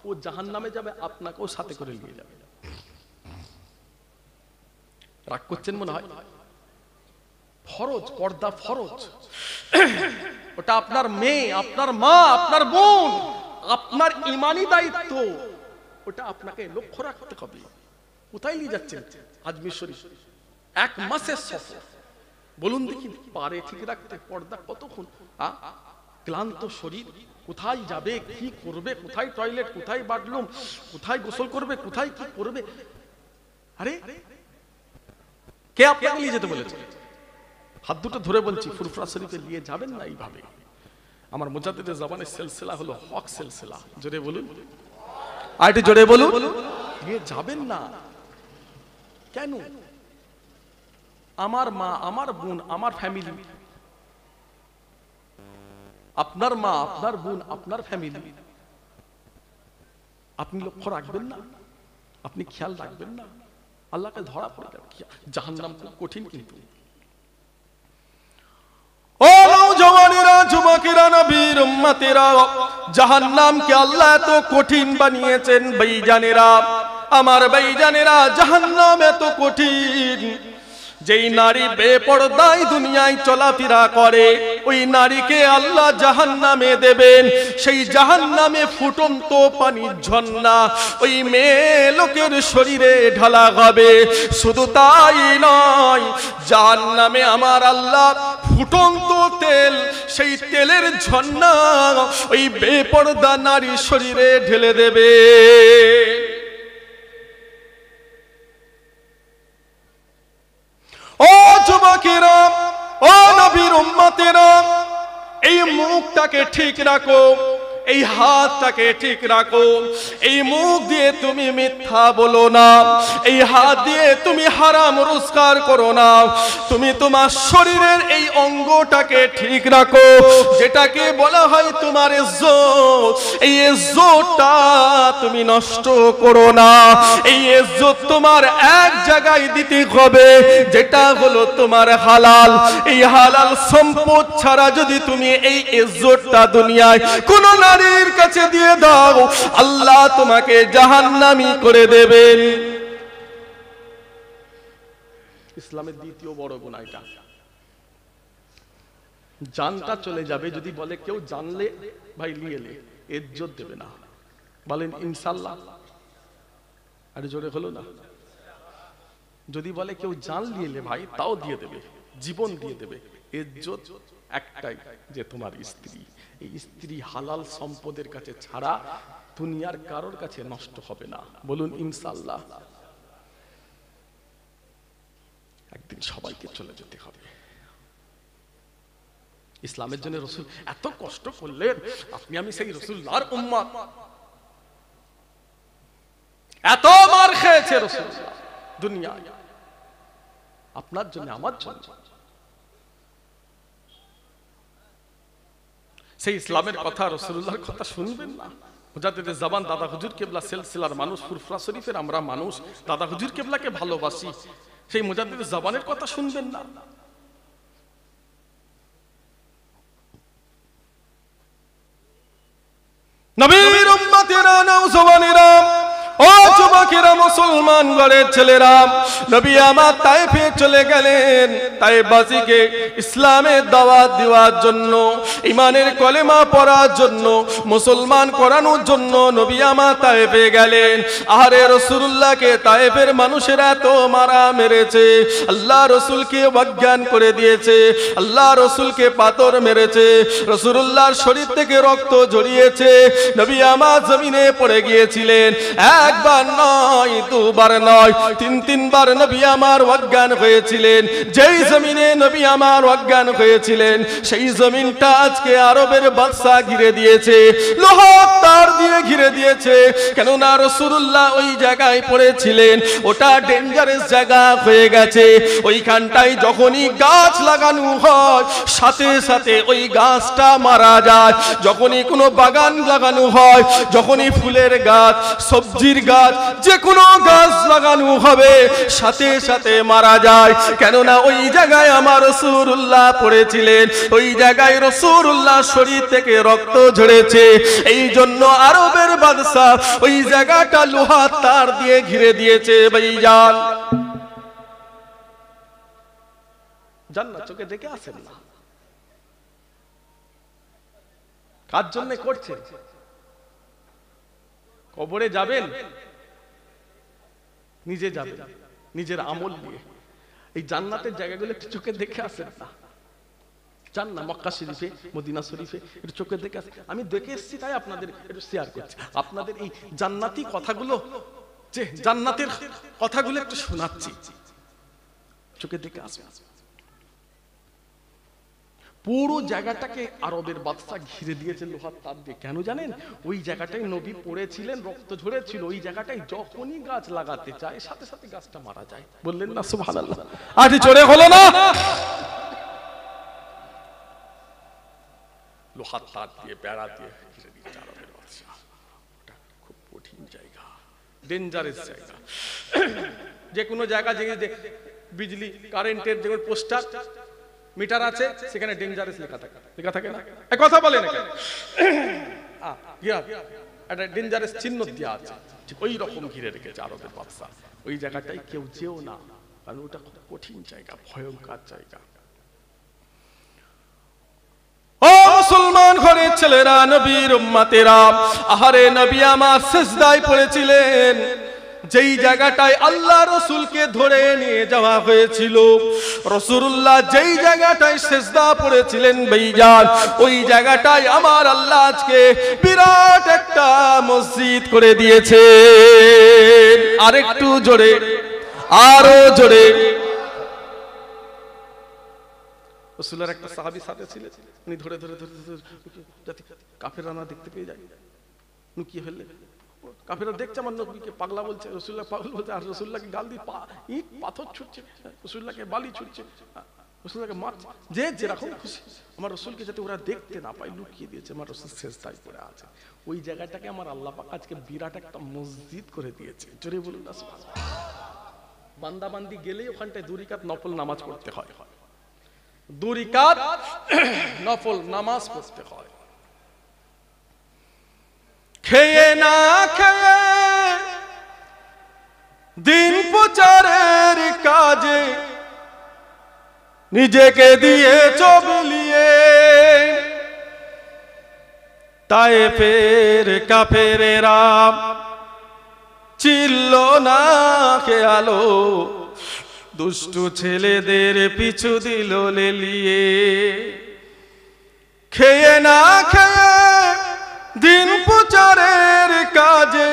ও জাহান্নামে যাবে, আপনাকেও সাথে করে নিয়ে যাবে। রাগ করছেন মনে হয়? ফরজ, পর্দা ফরজ। ওটা আপনার মেয়ে, আপনার মা, আপনার বোন, আপনার ইমানি দায়িত্ব, ওটা আপনাকে লক্ষ্য রাখতে হবে। কোথায় নিয়ে যাচ্ছেন? আজমির শরীফ, 1 মাসের সফর, বলুন দেখি পারে ঠিক রাখতে পর্দা কতক্ষণ? ক্লান্ত শরীর, কোথায় যাবে, কি করবে, কোথায় টয়লেট, কোথায় বাথরুম, কোথায় গোসল করবে, কোথায় কি করবে? আরে কে আপনাকে নিয়ে যেতে বলেছে? হাত দুটো ধরে বলছি, ফুরফুরা শরীফে নিয়ে যাবেন না এইভাবে। আমার মুজাদ্দিদে জামানের সিলসিলা হলো হক সিলসিলা, জোরে বলুন, আরেকটু জোরে বলুন, নিয়ে যাবেন না। কেন? আমার মা, আমার বোন, আমার ফ্যামিলি, আপনার মা, আপনার বোন, আপনার ফ্যামিলি, আপনি লক্ষ্য রাখবেন না? আপনি খেয়াল রাখবেন না? আল্লাহকে ধরা পড়ে যাবে, জাহান্নাম খুব কঠিন। কিন্তু ও নওজওয়ানেরা, যুবকেরা, নবীর উম্মতেরা, জাহান্নামকে আল্লাহ এত কঠিন বানিয়েছেন। ভাইজানেরা, আমার ভাইজানেরা, জাহান্নাম এত কঠিন, যেই নারী বেপরদায় দুনিয়ায় চলাফেরা করে, ওই নারীকে আল্লাহ জাহান্নামে দেবেন। সেই জাহান্নামে ফুটন্ত পানির ঝর্ণা ওই মেয়ে লোকের শরীরে ঢালা হবে। শুধু তাই নয়, জাহান্নামে আমার আল্লাহ ফুটন্ত তেল, সেই তেলের ঝর্ণা ওই বেপরদা নারীর শরীরে ঢেলে দেবে। ও যুবকেরা, ও নবীর উম্মতেরা, এই মুখটাকে ঠিক রাখো, এই হাতটাকে ঠিক রাখো। এই মুখ দিয়ে তুমি মিথ্যা বলো না, এই হাত দিয়ে তুমি হারাম রোজগার করো না। তুমি তোমার শরীরের এই অঙ্গটাকে ঠিক রাখো, যেটাকে বলা হয় তোমার ইজ্জত। এই ইজ্জতটা তুমি নষ্ট করো না। এই ইজ্জত তোমার এক জায়গায় দিতে হবে, যেটা হলো তোমার হালাল। এই হালাল সম্পদ ছাড়া যদি তুমি এই ইজ্জতটা দুনিয়ায় কোন নারীর কাছে দিয়ে দাও, আল্লাহ তোমাকে জাহান্নামী করে দেবেন। ইসলামের দ্বিতীয় বড় গুনাহ এটা, জানটা চলে যাবে। যদি বলে কেউ জানলে ভাই লিয়েলে, ইজ্জত দেবে না, বলেন ইনশাআল্লাহ। আরে জোরে হলো না? যদি বলে কেউ জান লিয়েলে ভাই, তাও দিয়ে দেবে, জীবন দিয়ে দেবে। ইজ্জত একটাই, যে তোমার স্ত্রী। এই স্ত্রী হালাল সম্পদের কাছে ছাড়া দুনিয়ার কারোর কাছে নষ্ট হবে না, বলুন ইনশাআল্লাহ। একদিন সবাইকে চলে যেতে হবে। ইসলামের জন্য রাসূল এত কষ্ট করলেন, আপনি আমি সেই রাসূলুল্লাহর উম্মত। এত মার খেয়েছে রাসূলুল্লাহ দুনিয়ায় আপনার জন্য, আমার জন্য। সেই ইসলামের কথা, রাসূলুল্লাহর কথা শুনবেন না? মুজাদ্দিদে জামান দাদা হুজুর কেবলা সিলসিলার মানুষ, ফুরফুরা শরীফের আমরা মানুষ, দাদা হুজুর কেবলাকে ভালোবাসি, সেই মুজাদ্দিদে জামানের কথা শুনবেন না? নবীর উম্মতেরা নওজওয়ানেরা ও যুবকেরা মুসলমান ঘরের ছেলেরা নবী আমার তায়েফে চলে গেলেন তায়েফবাসীকে ইসলামের দাওয়াত দেওয়ার জন্য ঈমানের কলেমা পড়ার জন্য মুসলমান করানোর জন্য নবী আমার তায়েফে গেলেন আরে রাসূলুল্লাহকে তায়েফের মানুষেরা তো মারা মেরেছে আল্লাহ রাসূলকে অজ্ঞান করে দিয়েছে আল্লাহ রাসূলকে পাথর মেরেছে রাসূলুল্লাহর শরীর থেকে রক্ত ঝরিয়েছে নবী আমার জমিনে পড়ে গিয়েছিলেন একবার নয় দুবার নয় তিনবার নবী আমার অজ্ঞান হয়েছিলেন যেই জমিনে নবী আমার অজ্ঞান হয়েছিলেন সেই জমিনটা আজকে আরবের বাদশা ঘিরে দিয়েছে লোহার তার দিয়ে ঘিরে দিয়েছে কেননা রাসূলুল্লাহ ওই জায়গায় পড়েছিলেন ওটা ডেঞ্জারাস জায়গা হয়ে গেছে ওইখানটায় যখনই গাছ লাগানো হয় সাথে সাথে ওই গাছটা মারা যায় যখনই কোনো বাগান লাগানো হয় যখনই ফুলের গাছ সবজির গাছ যে কোনো গাছ লাগানো হবে সাথে সাথে মারা যায় কেননা ওই জায়গায় আমার রাসূলুল্লাহ পড়েছিলেন ওই জায়গায় রাসূলুল্লাহ শরীর থেকে রক্ত ঝরেছে এই জন্য আরবের বাদশা ওই জায়গাটা লোহার তার দিয়ে ঘিরে দিয়েছে ভাইজান জান্নাত চোখে দেখে আসেন না কার জন্য করছেন কবরে যাবেন নিজে যাবেন নিজের আমল নিয়ে এই জান্নাতের জায়গাগুলো একটু চোখে দেখে আসেন না জান না মক্কা শরীফে মদিনা শরীফে একটু চোখে দেখে আসেন আমি দেখে এসেছি তাই আপনাদের একটু শেয়ার করছি আপনাদের এই জান্নাতি কথাগুলো যে জান্নাতের কথাগুলো একটু শোনাচ্ছি চোখে দেখে আসেন পুরো জায়গাটাকে আরবের বাদশা ঘিরে দিয়েছে লোহার তার দিয়ে কেন জানেন ওই জায়গাটায় নবী পড়েছিলেন রক্ত ঝরেছিল ওই জায়গাটায় যখনই গাছ লাগাতে চায় সাথে সাথে গাছটা মারা যায় বললেন না সুবহানাল্লাহ আজ জোরে হলো না লোহার তার দিয়ে বেড়া দিয়ে ঘিরে দিয়েছে আরবের বাদশা ওটা খুব কঠিন জায়গা ডেঞ্জারাস জায়গা যে কোনো জায়গা যে বিজলি কারেন্টের যে পোস্টার মিটার আছে সেখানে ডেঞ্জারাস লেখা থাকে না এই কথা বলে না কেন একটা ডেঞ্জারাস চিহ্ন দেওয়া আছে ঠিক ওই রকম ঘিরে রেখেছে আরবের বাদশা ওই জায়গাটায় কেউ যেও না কারণ ওটা খুব কঠিন জায়গা ভয়ঙ্কর জায়গা ও মুসলমান ঘরের ছেলেরা নবীর উম্মতেরা আহারে নবী আমার সিজদায় পড়েছিলেন যেই জায়গাটায় আল্লাহ রাসূলকে ধরে নিয়ে যাওয়া হয়েছিল রাসূলুল্লাহ যেই জায়গাটায় সিজদা পড়েছিলেন ভাইজান ওই জায়গাটায় আমার আল্লাহ আজকে বিরাট একটা মসজিদ করে দিয়েছে আরেকটু জোরে আরো জোরে রাসূলের একটা সাহাবী সাথে ছিলেন উনি ধরে যাতে কাফেররা না দেখতে পেয়ে যায় লুকিয়ে ফেললেন কাফেররা দেখছে আমার নবীকে পাগলা বলছে রাসূলুল্লাহ পাগল বলছে আর রাসূলুল্লাহকে গাল দিয়ে ইট পাথর ছুটছে রাসূলুল্লাহকে বালি ছুটছে রাসূলুল্লাহকে মারছে যে যেরকম খুশি আমার রাসূলকে যাতে ওরা দেখতে না পায় লুকিয়ে দিয়েছে আমার রাসূল সিজদায় পড়ে আছে ওই জায়গাটাকে আমার আল্লাহ পাক আজকে বিরাট একটা মসজিদ করে দিয়েছে জোরে বলুন না সুবহানাল্লাহ বান্দা বান্দি গেলেই ওখানটায় 2 রাকাত নফল নামাজ পড়তে হয় 2 রাকাত নফল নামাজ পড়তে হয় খেয়ে না খেয়ে দিন প্রচারের কাজে নিজেকে দিয়ে চবলিয়ে তায়েফের কাফেরেরা চিল্ল না খেয়ালো দুষ্টু ছেলেদের পিছু দিল লেলিয়ে খেয়ে না খেয়ে দিন প্রচারের কাজে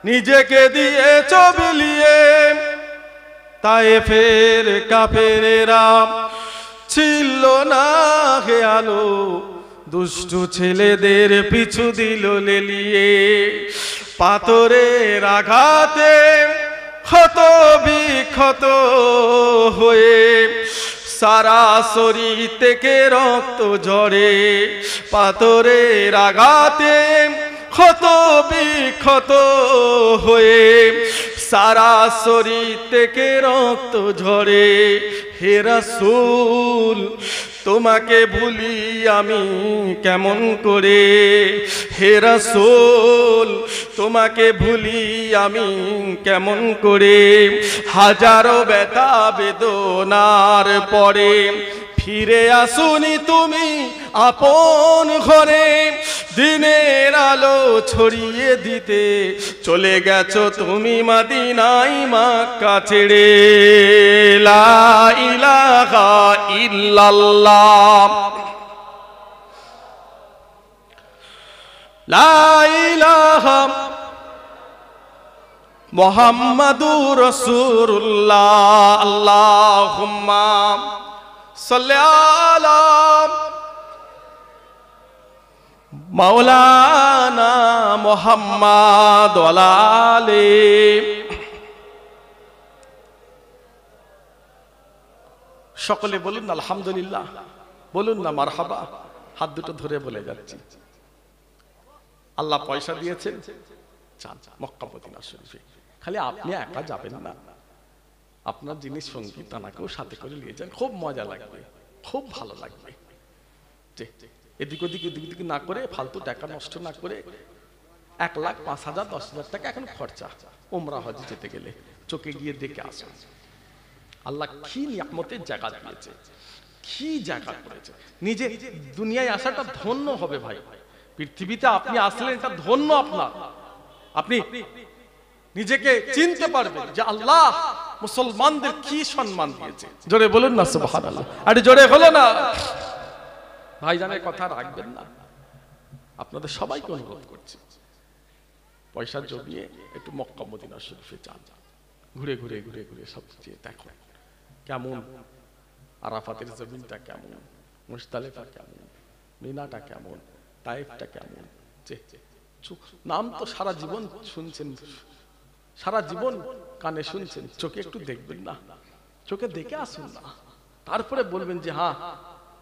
নিজেকে দিয়ে চবলিয়ে তায়েফের কাফেরেরা ছিল না খেয়ালো দুষ্টু ছেলেদের পিছু দিল লেলিয়ে পাথরের আঘাতে ক্ষত বিক্ষত হয়ে সারা শরীর থেকে রক্ত ঝরে পাথরের আঘাতে ক্ষত বিক্ষত হয়ে সারা শরীর থেকে রক্ত ঝরে হে রাসূল তোমাকে ভুলি আমি কেমন করে, হে রাসূল তোমাকে ভুলি আমি কেমন করে, হাজারো ব্যথা বেদনার পরে ফিরে আসুনি তুমি আপন ঘরে, দিনের আলো ছড়িয়ে দিতে চলে গেছো তুমি মদিনায় মক্কা ছেড়ে। লা ইলাহা ইল্লাল্লাহ, লা ইলাহা মুহাম্মাদুর রাসূলুল্লাহ। আল্লাহুম্মা সাল্লি আলা মাওলানা মুহাম্মাদ ওয়া আলা আলিহি। সকলে বলুন আলহামদুলিল্লাহ, বলুন না মারহাবা। হাত দুটো ধরে বলে যাচ্ছি, আল্লাহ পয়সা দিয়েছেন, চান মক্কা মদিনা শরীফে। খালি আপনি একা যাবেন না, আপনার জিনিস সঙ্গী তানাকেও সাথে করে নিয়ে যান, খুব মজা লাগবে, খুব ভালো লাগবে। এদিক ওদিক না করে, ফালতু টাকা নষ্ট না করে, 1,00,000 5,000 10,000 টাকা এখন খরচা উমরা হজে যেতে গেলে, চোখে গিয়ে দেখে আসুন আল্লাহ কি নিয়ামতের জায়গা দিয়েছে, কি জায়গা করেছে। নিজে দুনিয়ায় আসাটা ধন্য হবে ভাই, পৃথিবীতে আপনি আসলেন এটা ধন্য আপনার। আপনি নিজেকে চিনতে পারবেন যে আল্লাহ মুসলমানদের কি সম্মান দিয়েছে। জোরে বলুন না সুবহানাল্লাহ, আরে জোরে হলো না। ভাইজানের কথা রাখবেন না, আপনাদের সবাইকে অনুরোধ করছি, পয়সা জমিয়ে একটু মক্কা মদিনা শরীফে যান, ঘুরে ঘুরে ঘুরে ঘুরে সব দেখো কেমন আরাফাতের জমিনটা কেমন, মুজদালিফা কেমন, মিনাটা কেমন, তায়েফটা কেমন। নাম তো সারা জীবন শুনছেন, সারা জীবন কানে শুনছেন, চোখে একটু দেখবেন না, চোখে দেখে আসুন না, তারপরে বলবেন যে হ্যাঁ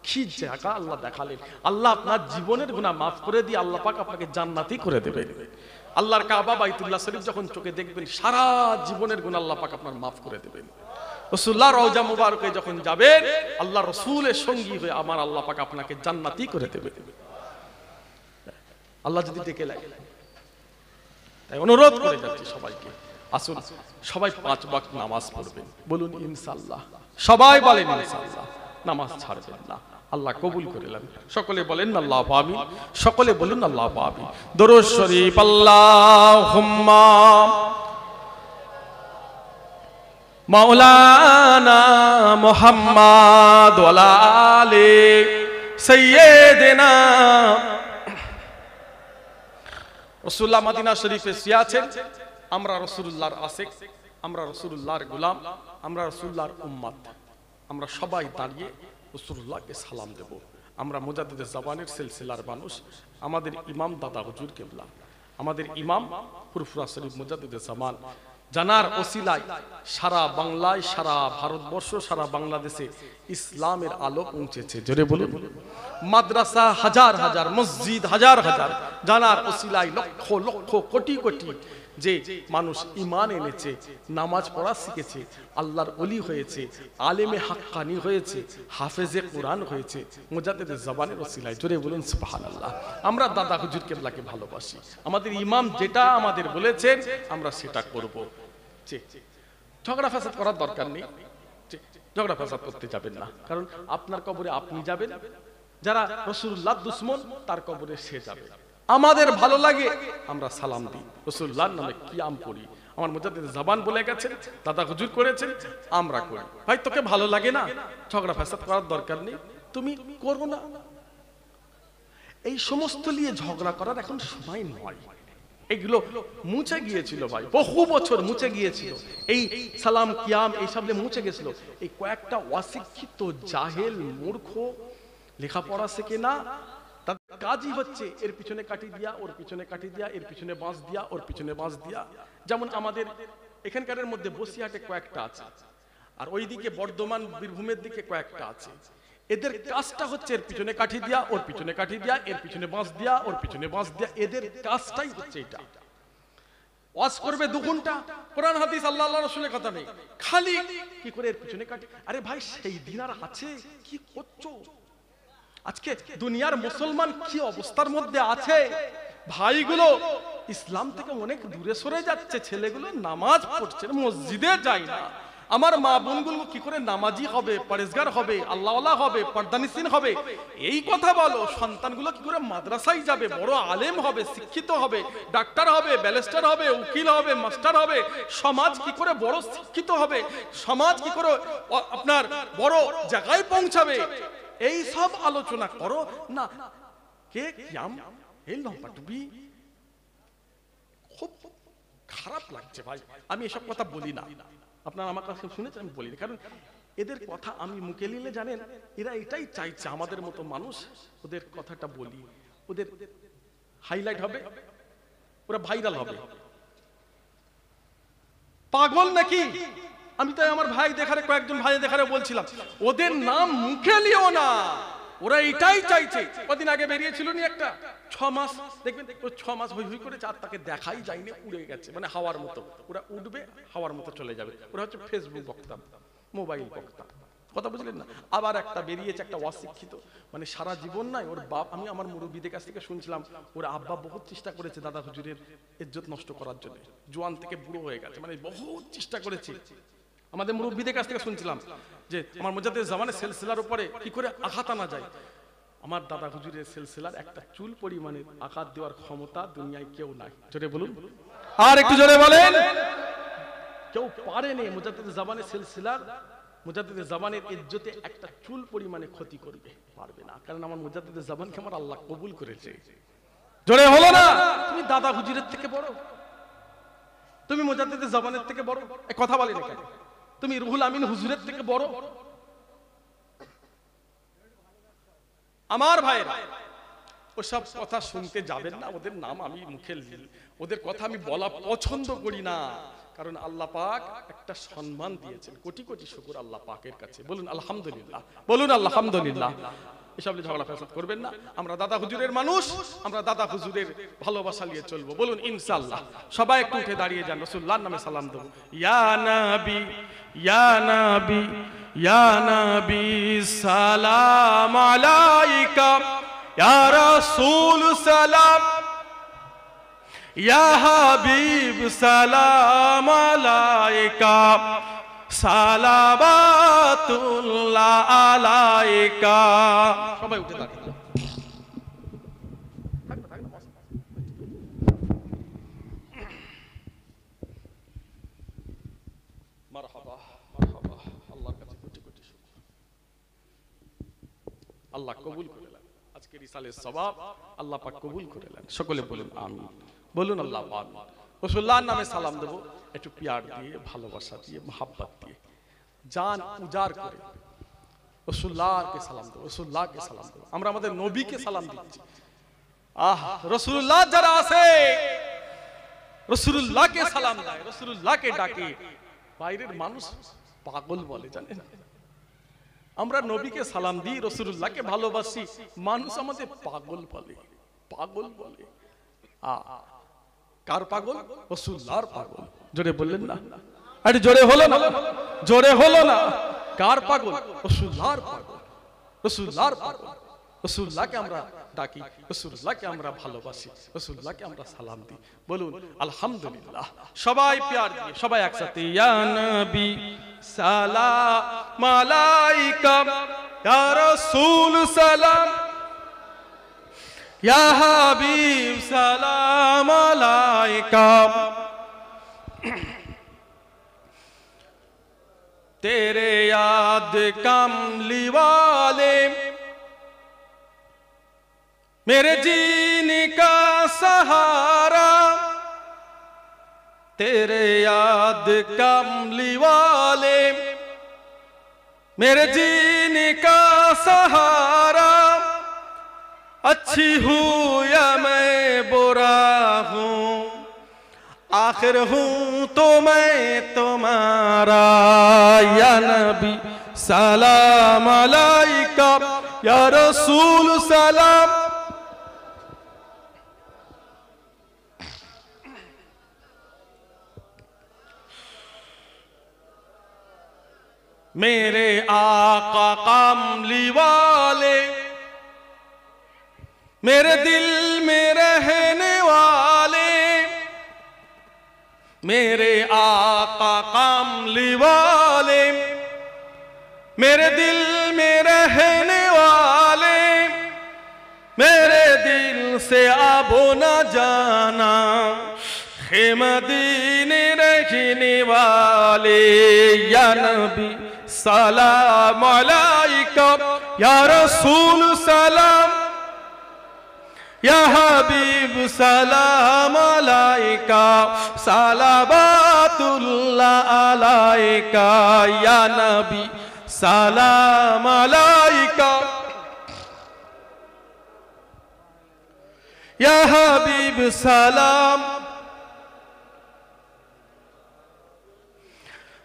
কি জায়গা আল্লাহ দেখালেন। আল্লাহ আপনার জীবনের গুনাহ মাফ করে দিয়ে আল্লাহ পাক আপনাকে জান্নাতি করে দেবে। আল্লাহর কাবা বাইতুল্লাহ শরীফ যখন চোখে দেখবেন, সারা জীবনের গুনাহ আল্লাহ পাক আপনার মাফ করে দেবেন। রাসূলুল্লাহ রওজা মুবারকে যখন যাবেন, আল্লাহ রাসূলের সঙ্গী হয়ে আমার আল্লাহ পাক আপনাকে জান্নাতি করে দেবে। আল্লাহ যদি ডেকে লাগে, তাই অনুরোধ করে যাচ্ছি সবাইকে, আসুন সবাই 5 ওয়াক্ত নামাজ পড়বেন, বলুন ইনশাআল্লাহ, সবাই বলেন ইনশাআল্লাহ, নামাজ ছাড়বেন না, আল্লাহ কবুল করে নেন। সকলে বলেন আল্লাহু আমিন, সকলে বলুন আল্লাহু আমিন। দরুদ শরীফ আল্লাহুম্মা মাওলানা মুহাম্মাদ ওয়া আলা আলি সাইয়্যিদিনা। রাসূলুল্লাহ মদিনা শরীফে শুয়ে আছেন, আমরা রাসূলুল্লাহর আশিক, আমরা রাসূলুল্লাহর গোলাম, আমরা রাসূলুল্লাহর উম্মত, আমরা সবাই দাঁড়িয়ে রাসূলুল্লাহকে সালাম দেব। আমরা মুজাদ্দিদে জামানের সিলসিলার মানুষ, আমাদের ইমাম দাদা হুজুর কেবলা, আমাদের ইমাম ফুরফুরা শরীফ মুজাদ্দিদে জামান জানার ওসিলায় সারা বাংলায়, সারা ভারতবর্ষ, সারা বাংলাদেশে ইসলামের আলো পৌঁছেছে। জোরে বলুন। মাদ্রাসা হাজার হাজার, মসজিদ হাজার হাজার, জানার ওসিলায় লক্ষ লক্ষ কোটি কোটি যে মানুষ ঈমান এনেছে, নামাজ পড়া শিখেছে, আল্লাহর ওলি হয়েছে, আলেমে হাক্কানি হয়েছে, হাফেজে কোরআন হয়েছে মুজাদ্দিদে জামানের ওসিলায়। জোরে বলুন সুবহানাল্লাহ। আমরা দাদা হুজুর কেবলাকে ভালোবাসি, আমাদের ইমাম যেটা আমাদের বলেছেন আমরা সেটা করব। ঝগড়া ফাসাদ করার দরকার নেই, ঝগড়া ফাসাদ করতে যাবেন না, কারণ আপনার কবরে আপনি যাবেন, যারা রাসূলুল্লাহর দুশমন তার কবরে সে যাবে। আমাদের ভালো লাগে আমরা সালাম দিই, রাসূলুল্লাহর নামে কিয়াম পড়ি, আমার মুজাদ্দিদ জাবান বলে গেছেন, দাদা হুজুর করেছেন, আমরা করি। ভাই তোকে ভালো লাগে না, ঝগড়া ফাসাদ করার দরকার নেই, তুমি করো না। এই সমস্ত নিয়ে ঝগড়া করার এখন সময় নয়, এগুলো মুছে গিয়েছিল ভাই, বহু বছর মুছে গিয়েছিল। এই সালাম কিয়াম এইসব মুছে গেছিল। এই কয়েকটা অশিক্ষিত জাহেল মূর্খ লেখাপড়া শেখে না, তাদের কাজই হচ্ছে এর পিছনে কাটি দিয়া, ওর পিছনে কাটি দিয়া, এর পিছনে বাঁশ দিয়া, ওর পিছনে বাঁশ দিয়া। যেমন আমাদের এখানকারের মধ্যে বসিরহাটে কয়েকটা আছে, আর ওইদিকে বর্ধমান বীরভূমের দিকে কয়েকটা আছে। এদের কাজটা হচ্ছে এর পিছনে কাঠি দিয়া, ওর পিছনে কাঠি দিয়া, এর পিছনে বাঁশ দিয়া, ওর পিছনে বাঁশ দিয়া। এদের কাজটাই হচ্ছে এটা। ওয়াজ করবে 2 ঘন্টা, কোরআন হাদিস আল্লাহ আল্লাহ রাসূলের কথা নেই, খালি কি করে এর পিছনে কাটি। আরে ভাই সেই দিন আর আছে? কি করছো? আজকে দুনিয়ার মুসলমান কি অবস্থার মধ্যে আছে, ভাইগুলো ইসলাম থেকে অনেক দূরে সরে যাচ্ছে, ছেলেগুলো নামাজ পড়ছে না, মসজিদে যায় না। আমার মা বোনগুলো কি করে নামাজি হবে, পরেজগার হবে, আল্লাহওয়ালা হবে, পর্দানিসীন হবে, এই কথা বলো। সন্তানগুলো কি করে মাদ্রাসায় যাবে, বড় আলেম হবে, শিক্ষিত হবে, ডাক্তার হবে, ব্যারিস্টার হবে, উকিল হবে, মাস্টার হবে, সমাজ কি করে বড় শিক্ষিত হবে, সমাজ কি করে আপনার বড় জায়গায় পৌঁছাবে, এই সব আলোচনা করো না। কে কিয়াম এই লম্বা টুপি, খুব খারাপ লাগছে ভাই। আমি এসব কথা বলি না, আপনারা আমার কাছে শুনেছেন, আমি বলি না, কারণ এদের কথা আমি মুখে নিলে জানেন এরা এটাই চাইছে আমাদের মতো মানুষ ওদের কথাটা বলি, ওদের হাইলাইট হবে, ওরা ভাইরাল হবে। পাগল নাকি? আমি তাই আমার ভাই দেখারে, কয়েকজন ভাই দেখারে বলছিলাম ওদের নাম মুখে নিও না, ওরা এটাই চাইছে। কদিন আগে বেরিয়েছিল নি একটা 6 মাস, দেখবেন 6 মাস হই হই করে চার তাকে দেখাই যায়নি, উড়ে গেছে, মানে হাওয়ার মতো। ওরা উঠবে, হাওয়ার মতো চলে যাবে। ওরা হচ্ছে ফেসবুক বক্তা, মোবাইল বক্তা, কথা বুঝলেন না? আবার একটা বেরিয়েছে একটা অশিক্ষিত, মানে সারা জীবন নাই ওর বাপ, আমি আমার মুরব্বীদের কাছ থেকে শুনছিলাম ওর আব্বা বহুত চেষ্টা করেছে দাদা হুজুরের ইজ্জত নষ্ট করার জন্য, জোয়ান থেকে বুড়ো হয়ে গেছে, মানে বহুত চেষ্টা করেছে। আমাদের মুরব্বীদের কাছ থেকে শুনছিলাম যে আমার মুজাদ্দিদ জামানের সিলসিলার উপরে কি করে আঘাত আনা যায়। আমার দাদা হুজুরের সিলসিলার একটা চুল পরিমাণের আঘাত দেওয়ার ক্ষমতা দুনিয়ায় কেউ নাই। জোরে বলুন, আর একটু জোরে বলেন। কেউ পারেনি মুজাদ্দিদ জামানের সিলসিলার, মুজাদ্দিদ জামানের ইজ্জতে একটা চুল পরিমাণে ক্ষতি করবে, পারবে না। কারণ আমার মুজাদ্দিদ জামানকে আমার আল্লাহ কবুল করেছে। জোরে হলো না? তুমি দাদা হুজুরের থেকে বড়, তুমি মুজাদ্দিদ জামানের থেকে বড়, এই কথা বলেন কেন? তুমি রুহুল আমিন হুজুরের থেকে বড়? আমার ভাইরা ওসব কথা শুনতে যাবেন না, ওদের নাম আমি মুখে, ওদের কথা আমি বলা পছন্দ করি না। কারণ আল্লাহ পাক একটা সম্মান দিয়েছেন, কোটি কোটি শুকর আল্লাহ পাকের কাছে। বলুন আলহামদুলিল্লাহ, বলুন আলহামদুলিল্লাহ। এসব ঝগড়া ফেসাদ করবেন না। আমরা দাদা হুজুরের মানুষ, আমরা দাদা হুজুরের ভালোবাসা নিয়ে চলবো। বলুন ইনশাআল্লাহ। সবাই একটু উঠে দাঁড়িয়ে যান, রাসূলুল্লাহর নামে সালাম দেব। ইয়া নবী, ইয়া নবী, ইয়া নবী সালাম আলাইকা, ইয়া রাসূল সালাম, ইয়া হাবিব সালাম আলাইকা, সালাওয়াতুল্লাহ আলাইকা। সবাই উঠে দাঁড়ান। মারহাবা, মারহাবা। আল্লাহর কাছে কোটি কোটি শুকর, আল্লাহ কবুল করলেন আজকের ইসালের সওয়াব, আল্লাহ পাক কবুল করলেন। সকলে বলুন আমিন, বলুন আল্লাহ আমিন। রাসূলুল্লাহর নামে সালাম দেব, একটু পিয়ার দিয়ে, ভালোবাসা দিয়ে, মোহাব্বত দিয়ে, জান উজাড় করে রাসূলুল্লাহকে সালাম দেব, রাসূলুল্লাহকে সালাম দেব। আমরা আমাদের নবীকে সালাম দিচ্ছি। রাসূলুল্লাহ যারা আছে রাসূলুল্লাহকে সালাম দেয়, রাসূলুল্লাহকে ডাকে। বাইরের মানুষ পাগল বলে, জানেন? আমরা নবীকে সালাম দিই, রাসূলুল্লাহকে ভালোবাসি, মানুষ আমাদের পাগল বলে, পাগল বলে। কার পাগল? রাসূলুল্লাহর পাগল। জোরে বললেন না? আরে জোরে হলো না, জোরে হলো না। কার পাগল? রাসূলুল্লাহর পাগল, রাসূলুল্লাহর পাগল। রাসূলুল্লাহকে আমরা ডাকি, রাসূলুল্লাহকে আমরা ভালোবাসি, রাসূলুল্লাহকে আমরা সালাম দিই। বলুন আলহামদুলিল্লাহ। সবাই প্যার দিয়ে, সবাই একসাথে। ইয়া নবী সালাম আলাইকা, ইয়া রাসূল সালাম, ইয়া হাবিব সালাম আলাইকা। तेरे याद कमली वाले मेरे जीने का सहारा, तेरे याद कमली वाले मेरे जीने का सहारा। अच्छी हूँ या मैं बुरा हूँ, आखिर हूँ तो मैं तुम्हारा। या नबी सलाम अलैका, या रसूल सलाम। मेरे आका कमली वाले मेरे दिल में रहने वाले मेरे आका कामली वाले, मेरे दिल में रहने वाले, मेरे दिल से आबो न जाना, हे मदीने रहने वाले। या नबी सलाम अलैका, या रसूल सलाम, या हबीब सलाम अलैका, सलावतुल्लाह अलैका। या नबी सलाम अलैका, या हबीब सलाम।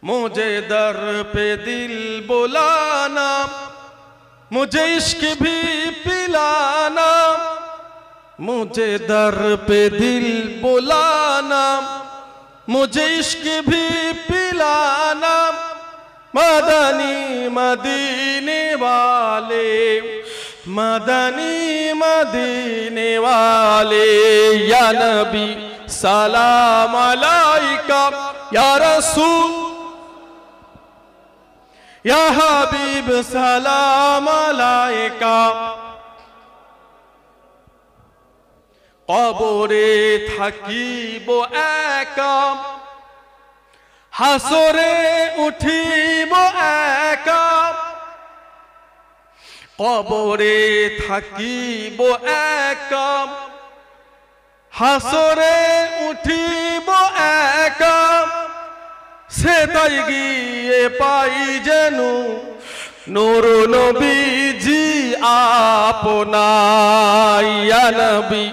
मुझे दर पे दिल बुलाना, मुझे इश्क भी पिलाना, मुझे दर पे दिल बुलाना, मुझे इश्क भी पिलाना। मदनी मदीने वाले, मदनी मदीने वाले। या नबी सलाम अलैका, या रसूल, या हबीब सलाम अलैका। কবরে থাকিব একা, হাসরে উঠিব একা। কবরে থাকিব একা, হাসরে উঠিব একা। সেটাই গিয়ে পাই যেন নূর নবীজি আপনার। ইয়া নবী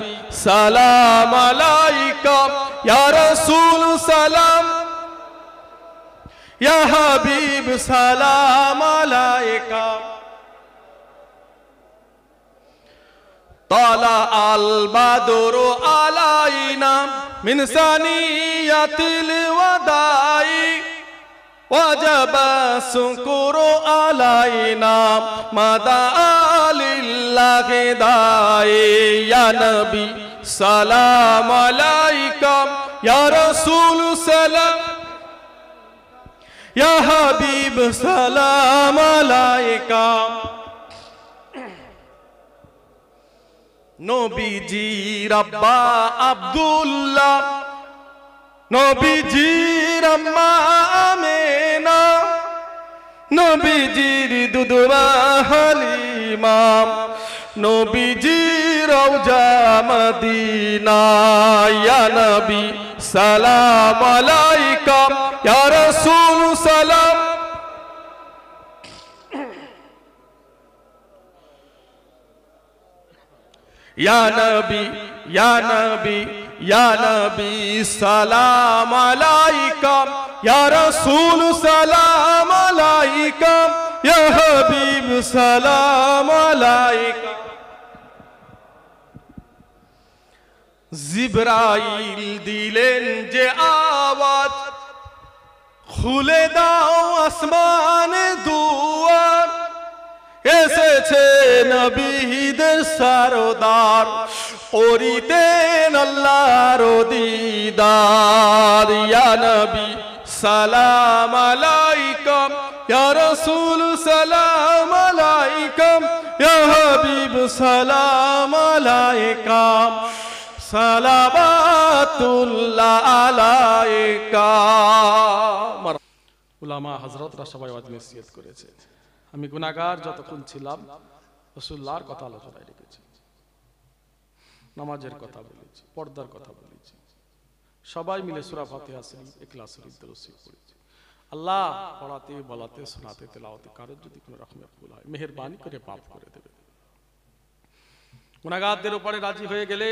সালাম আলাইকা, ইয়া রাসূল সালাম, ইয়া হাবিব সালাম আলাইকা। তালা আল বাদরু আলাইনা মিন সানিয়াতিল ওয়াদাই, ওয়াজাব শুকরু আলাইনা মাদা লিল্লাহি দাই। ইয়া নবী সালাম আলাইকা, ইয়া রাসূল সালাম, ইয়া হাবিব সালাম আলাইকা। নবীজির আব্বা আব্দুল্লাহ, নবীজির আম্মা আমেনা, নবীজির দুধমা হালিমা, নবীজির রওজা মদিনা। ইয়া নবী সালাম আলাইকা, ইয়া রাসূল সালাম, ইয়া নবী, ইয়া নবী, ইয়া নবী সালাম আলাইকা, ইয়া রাসূল সালাম আলাইকা, ইয়া হাবিব সালাম আলাইকা। জিবরাইল দিলেন যে আওয়াজ, খুলে দাও আসমানে দুয়ার। এসেছে নবীদের সরদার, করিতেন আল্লাহর দিদার। ইয়া নবী সালাম আলাইকা, ইয়া রাসূল সালাম আলাইকা, ইয়া হাবিব সালাম আলাইকা, সালাওয়াতুল্লাহ আলাইকা। উলামা হযরতরা সবাই ওয়াজ নসিহত করেছে। আমি গুনাহগার যতক্ষণ ছিলাম রাসূলুল্লাহর কথা আলোচনায় রেখেছি, নামাজের কথা বলেছি, পর্দার কথা বলেছি, সবাই মিলে সূরা ফাতিহা শরীফ, ইখলাস শরীফ দরুদ শরীফ পড়েছি। আল্লাহ পড়াতে বলাতে শোনাতে তেলাওয়াতে কারোর যদি কোনো রকমের ভুল হয় মেহেরবানি করে মাফ করে দেবে। গুনাহগারদের উপরে রাজি হয়ে গেলে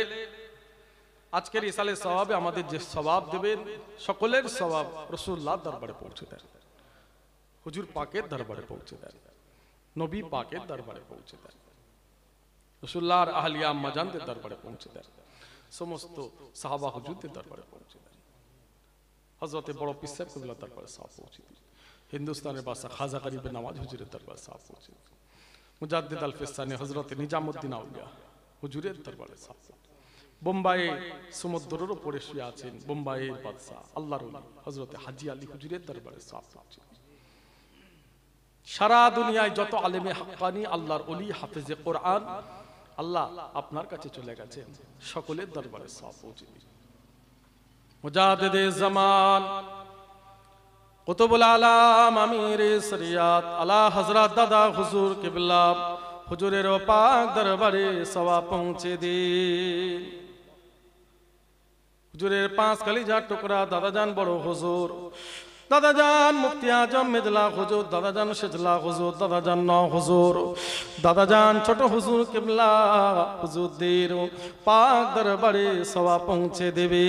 আজকের ইসালের সওয়াবে আমাদের যে সওয়াব দেবেন সকলের সওয়াব রাসূলুল্লাহর দরবারে পৌঁছে দেন, হুজুর পাকের দরবারে পৌঁছে দেন, নবী পাকের দরবারে পৌঁছে দেন, রাসূলুল্লাহর আহলিয়া আম্মাজানদের দরবারে পৌঁছে দেন, সমস্ত সাহাবা হুজুরদের দরবারে পৌঁছে দেন, হযরতে বড় পীর সাহেব কিবলার দরবারে সওয়াব পৌঁছে দেন, হিন্দুস্তানের বাদশা খাজা গরিব নওয়াজ হুজুরের দরবারে সওয়াব পৌঁছে দেন, মুজাদ্দিদ আল ফিসানি হযরতে নিজামউদ্দিন আউলিয়া হুজুরের দরবারে সাফ। বোম্বাইয়ে সমুদ্রের উপরে শুয়ে আছেন বোম্বাইয়ের বাদশা আল্লাহর ওলি হযরত হাজী আলী হুজুরের দরবারে সাফ। সারা দুনিয়ায় যত আলেমে হাক্কানি আল্লাহর ওলি হাফেজে কোরআন আল্লাহ আপনার কাছে চলে গেছেন, সকলের দরবারে সাফ পৌঁছে দিন। মুজাদ্দিদে জামান কুতুবুল আলাম আমিরে শরিয়াত আলা হযরত দাদা হুজুর কিবলা হুজুরের পাক দরবারে সওয়াব পৌঁছে দিন। হুজুরের 5 কলিজার টুকরা দাদাজান বড় হুজুর, দাদাজান মুফতি আজম মেদলা হুজুর, দাদাজান সেজলা হুজুর, দাদাজান ন হুজুর, দাদাজান ছোট হুজুর কিবলা হুজুরদের পাক দরবারে সওয়াব পৌঁছে দেবে।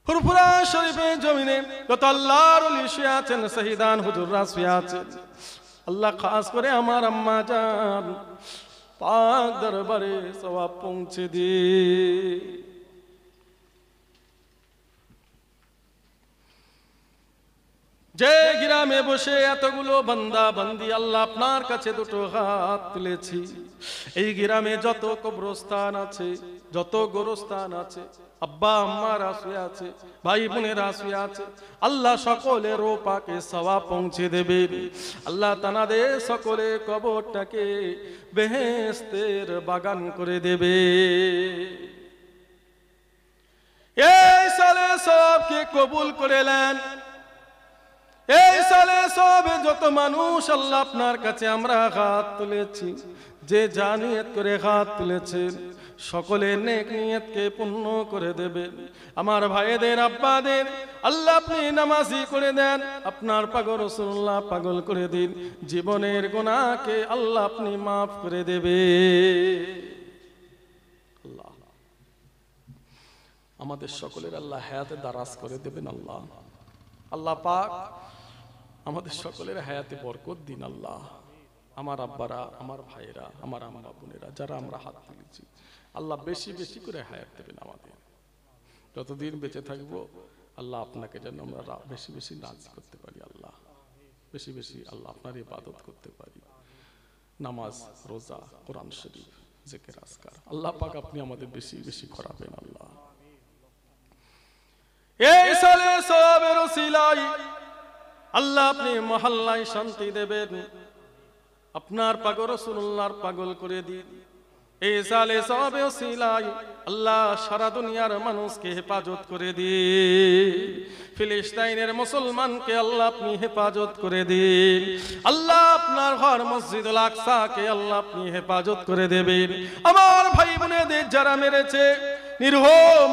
ফুরফুরা শরীফে জমিনে কত আল্লাহর ওলি শুয়ে আছেন, শহীদান হুজুররা শুয়ে আছেন। আল্লাহ খাস করে আমার আম্মা জান পাক দরবারে সওয়াব পৌঁছে দে। যে গ্রামে বসে এতগুলো বান্দা বান্দি আল্লাহ আপনার কাছে দুটো হাত তুলেছি, এই গ্রামে যত কবরস্থান আছে, যত গোরস্থান আছে, আব্বা আম্মারা শুয়ে আছে, ভাই বোনেরা শুয়ে আছে, আল্লাহ সকলের পাকে সওয়াব পৌঁছে দেবেন। আল্লাহ তানাদের সকলে কবরটাকে বেহেশতের বাগান করে দেবে। এই সালে সবকে কবুল করে নেন। এই সালে সবে যত মানুষ আল্লাহ আপনার কাছে আমরা হাত তুলেছি, যে যা নিয়ত করে হাত তুলেছেন সকলে নেক নিয়তকে পূর্ণ করে দেবেন। আমার ভাইদের আব্বাদের আল্লাহ আপনি নামাজি করে দেন, আপনার পাগল রাসূলুল্লাহ পাগল করে দিন, জীবনের গুনাহকে আল্লাহ আপনি মাফ করে দেবে। আল্লাহ আমাদের সকলের আল্লাহ হায়াতে দারাজ করে দেবেন। আল্লাহ আল্লাহ পাক আমাদের সকলের হায়াতে বরকত দিন। আল্লাহ আমার আব্বারা, আমার ভাইয়েরা, আমার আম্মা বোনেরা যারা আমরা হাত তুলেছি আল্লাহ বেশি বেশি করে হায়াত দেবেন আমাদের। যতদিন বেঁচে থাকবো আল্লাহ আপনাকে যেন আমরা বেশি বেশি নাজ করতে পারি, আল্লাহ বেশি বেশি আল্লাহ আপনার ইবাদত করতে পারি, নামাজ রোজা কোরআন শরীফ জিকির আজকার আল্লাহ পাক আপনি আমাদের বেশি বেশি করাবেন। আল্লাহ এই সালে সওয়াবের ওসিলায় আল্লাহ আপনি মহল্লায় শান্তি দেবেন, আপনার পাগল রাসূলুল্লাহর পাগল করে দিন। এই সালে সওয়াবের ওসিলায় আল্লাহ সারা দুনিয়ার মানুষকে হেফাজত করে দিন, ফিলিস্তিনের মুসলমানকে আল্লাহ আপনি হেফাজত করে দিন। আল্লাহ আপনার ঘর মসজিদুল আকসাকে আল্লাহ আপনি হেফাজত করে দেবেন। আমার ভাই বোনেদের যারা মেরেছে, নিরীহ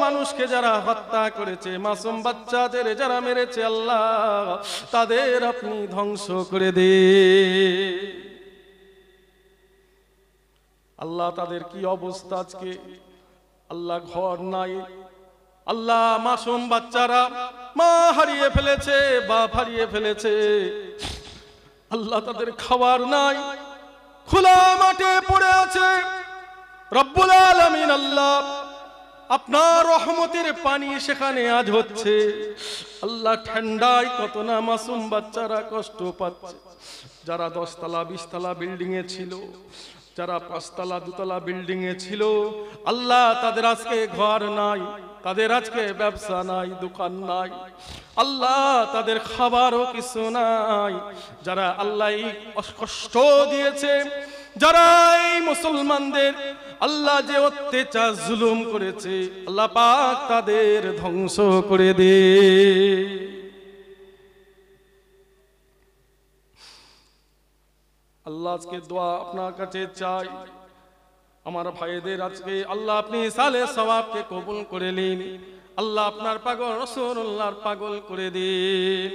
মানুষকে যারা হত্যা করেছে, মাসুম বাচ্চাদের যারা মেরেছে আল্লাহ তাদের আপনি ধ্বংস করে দিন। আল্লাহ তাদের কি অবস্থা আজকে, আল্লাহ ঘর নাই, আল্লাহ মাসুম বাচ্চারা মা হারিয়ে ফেলেছে, বাপ হারিয়ে ফেলেছে, আল্লাহ তাদের খাবার নাই, খোলা মাঠে পড়ে আছে। রব্বুল আলামিন আল্লাহ আপনার রহমতের পানি সেখানে আজ হচ্ছে, আল্লাহ ঠান্ডায় কত না মাসুম বাচ্চারা কষ্ট পাচ্ছে। যারা 10 তলা 20 তলা বিল্ডিং এ ছিল, যারা 5 তলা 2 তলা বিল্ডিং এ ছিল, আল্লাহ তাদের আজকে ঘর নাই, তাদের আজকে ব্যবসা নাই, দোকান নাই, আল্লাহ তাদের খাবারও কিছু নাই। যারা আল্লাহ কষ্ট দিয়েছে, যারা এই মুসলমানদের আল্লাহ যে অত্যাচার জুলুম করেছে আল্লাহ পাক তাদের ধ্বংস করে দে। আল্লাহ আজকে দোয়া আপনার কাছে চাই, আমার ভাইদের আজকে আল্লাহ আপনি সালে সওয়াবকে কবুল করে নিন, আল্লাহ আপনার পাগল রাসূলুল্লাহর পাগল করে দিন।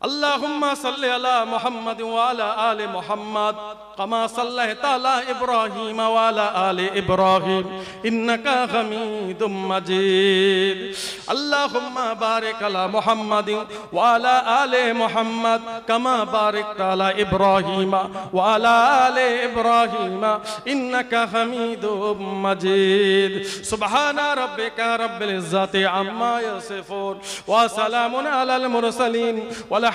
اللهم صل على محمد وعلى آل محمد كما صليت على إبراهيم وعلى آل إبراهيم إنك حميد مجيد اللهم بارك على محمد وعلى آل محمد كما باركت على إبراهيم وعلى آل إبراهيم إنك حميد مجيد سبحان ربك رب العزة عما يصفون وسلام على المرسلين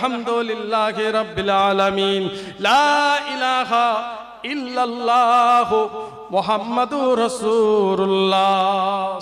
আলহামদুলিল্লাহি রাব্বিল আলামিন। লা ইলাহা ইল্লাল্লাহু মুহাম্মাদুর রাসূলুল্লাহ।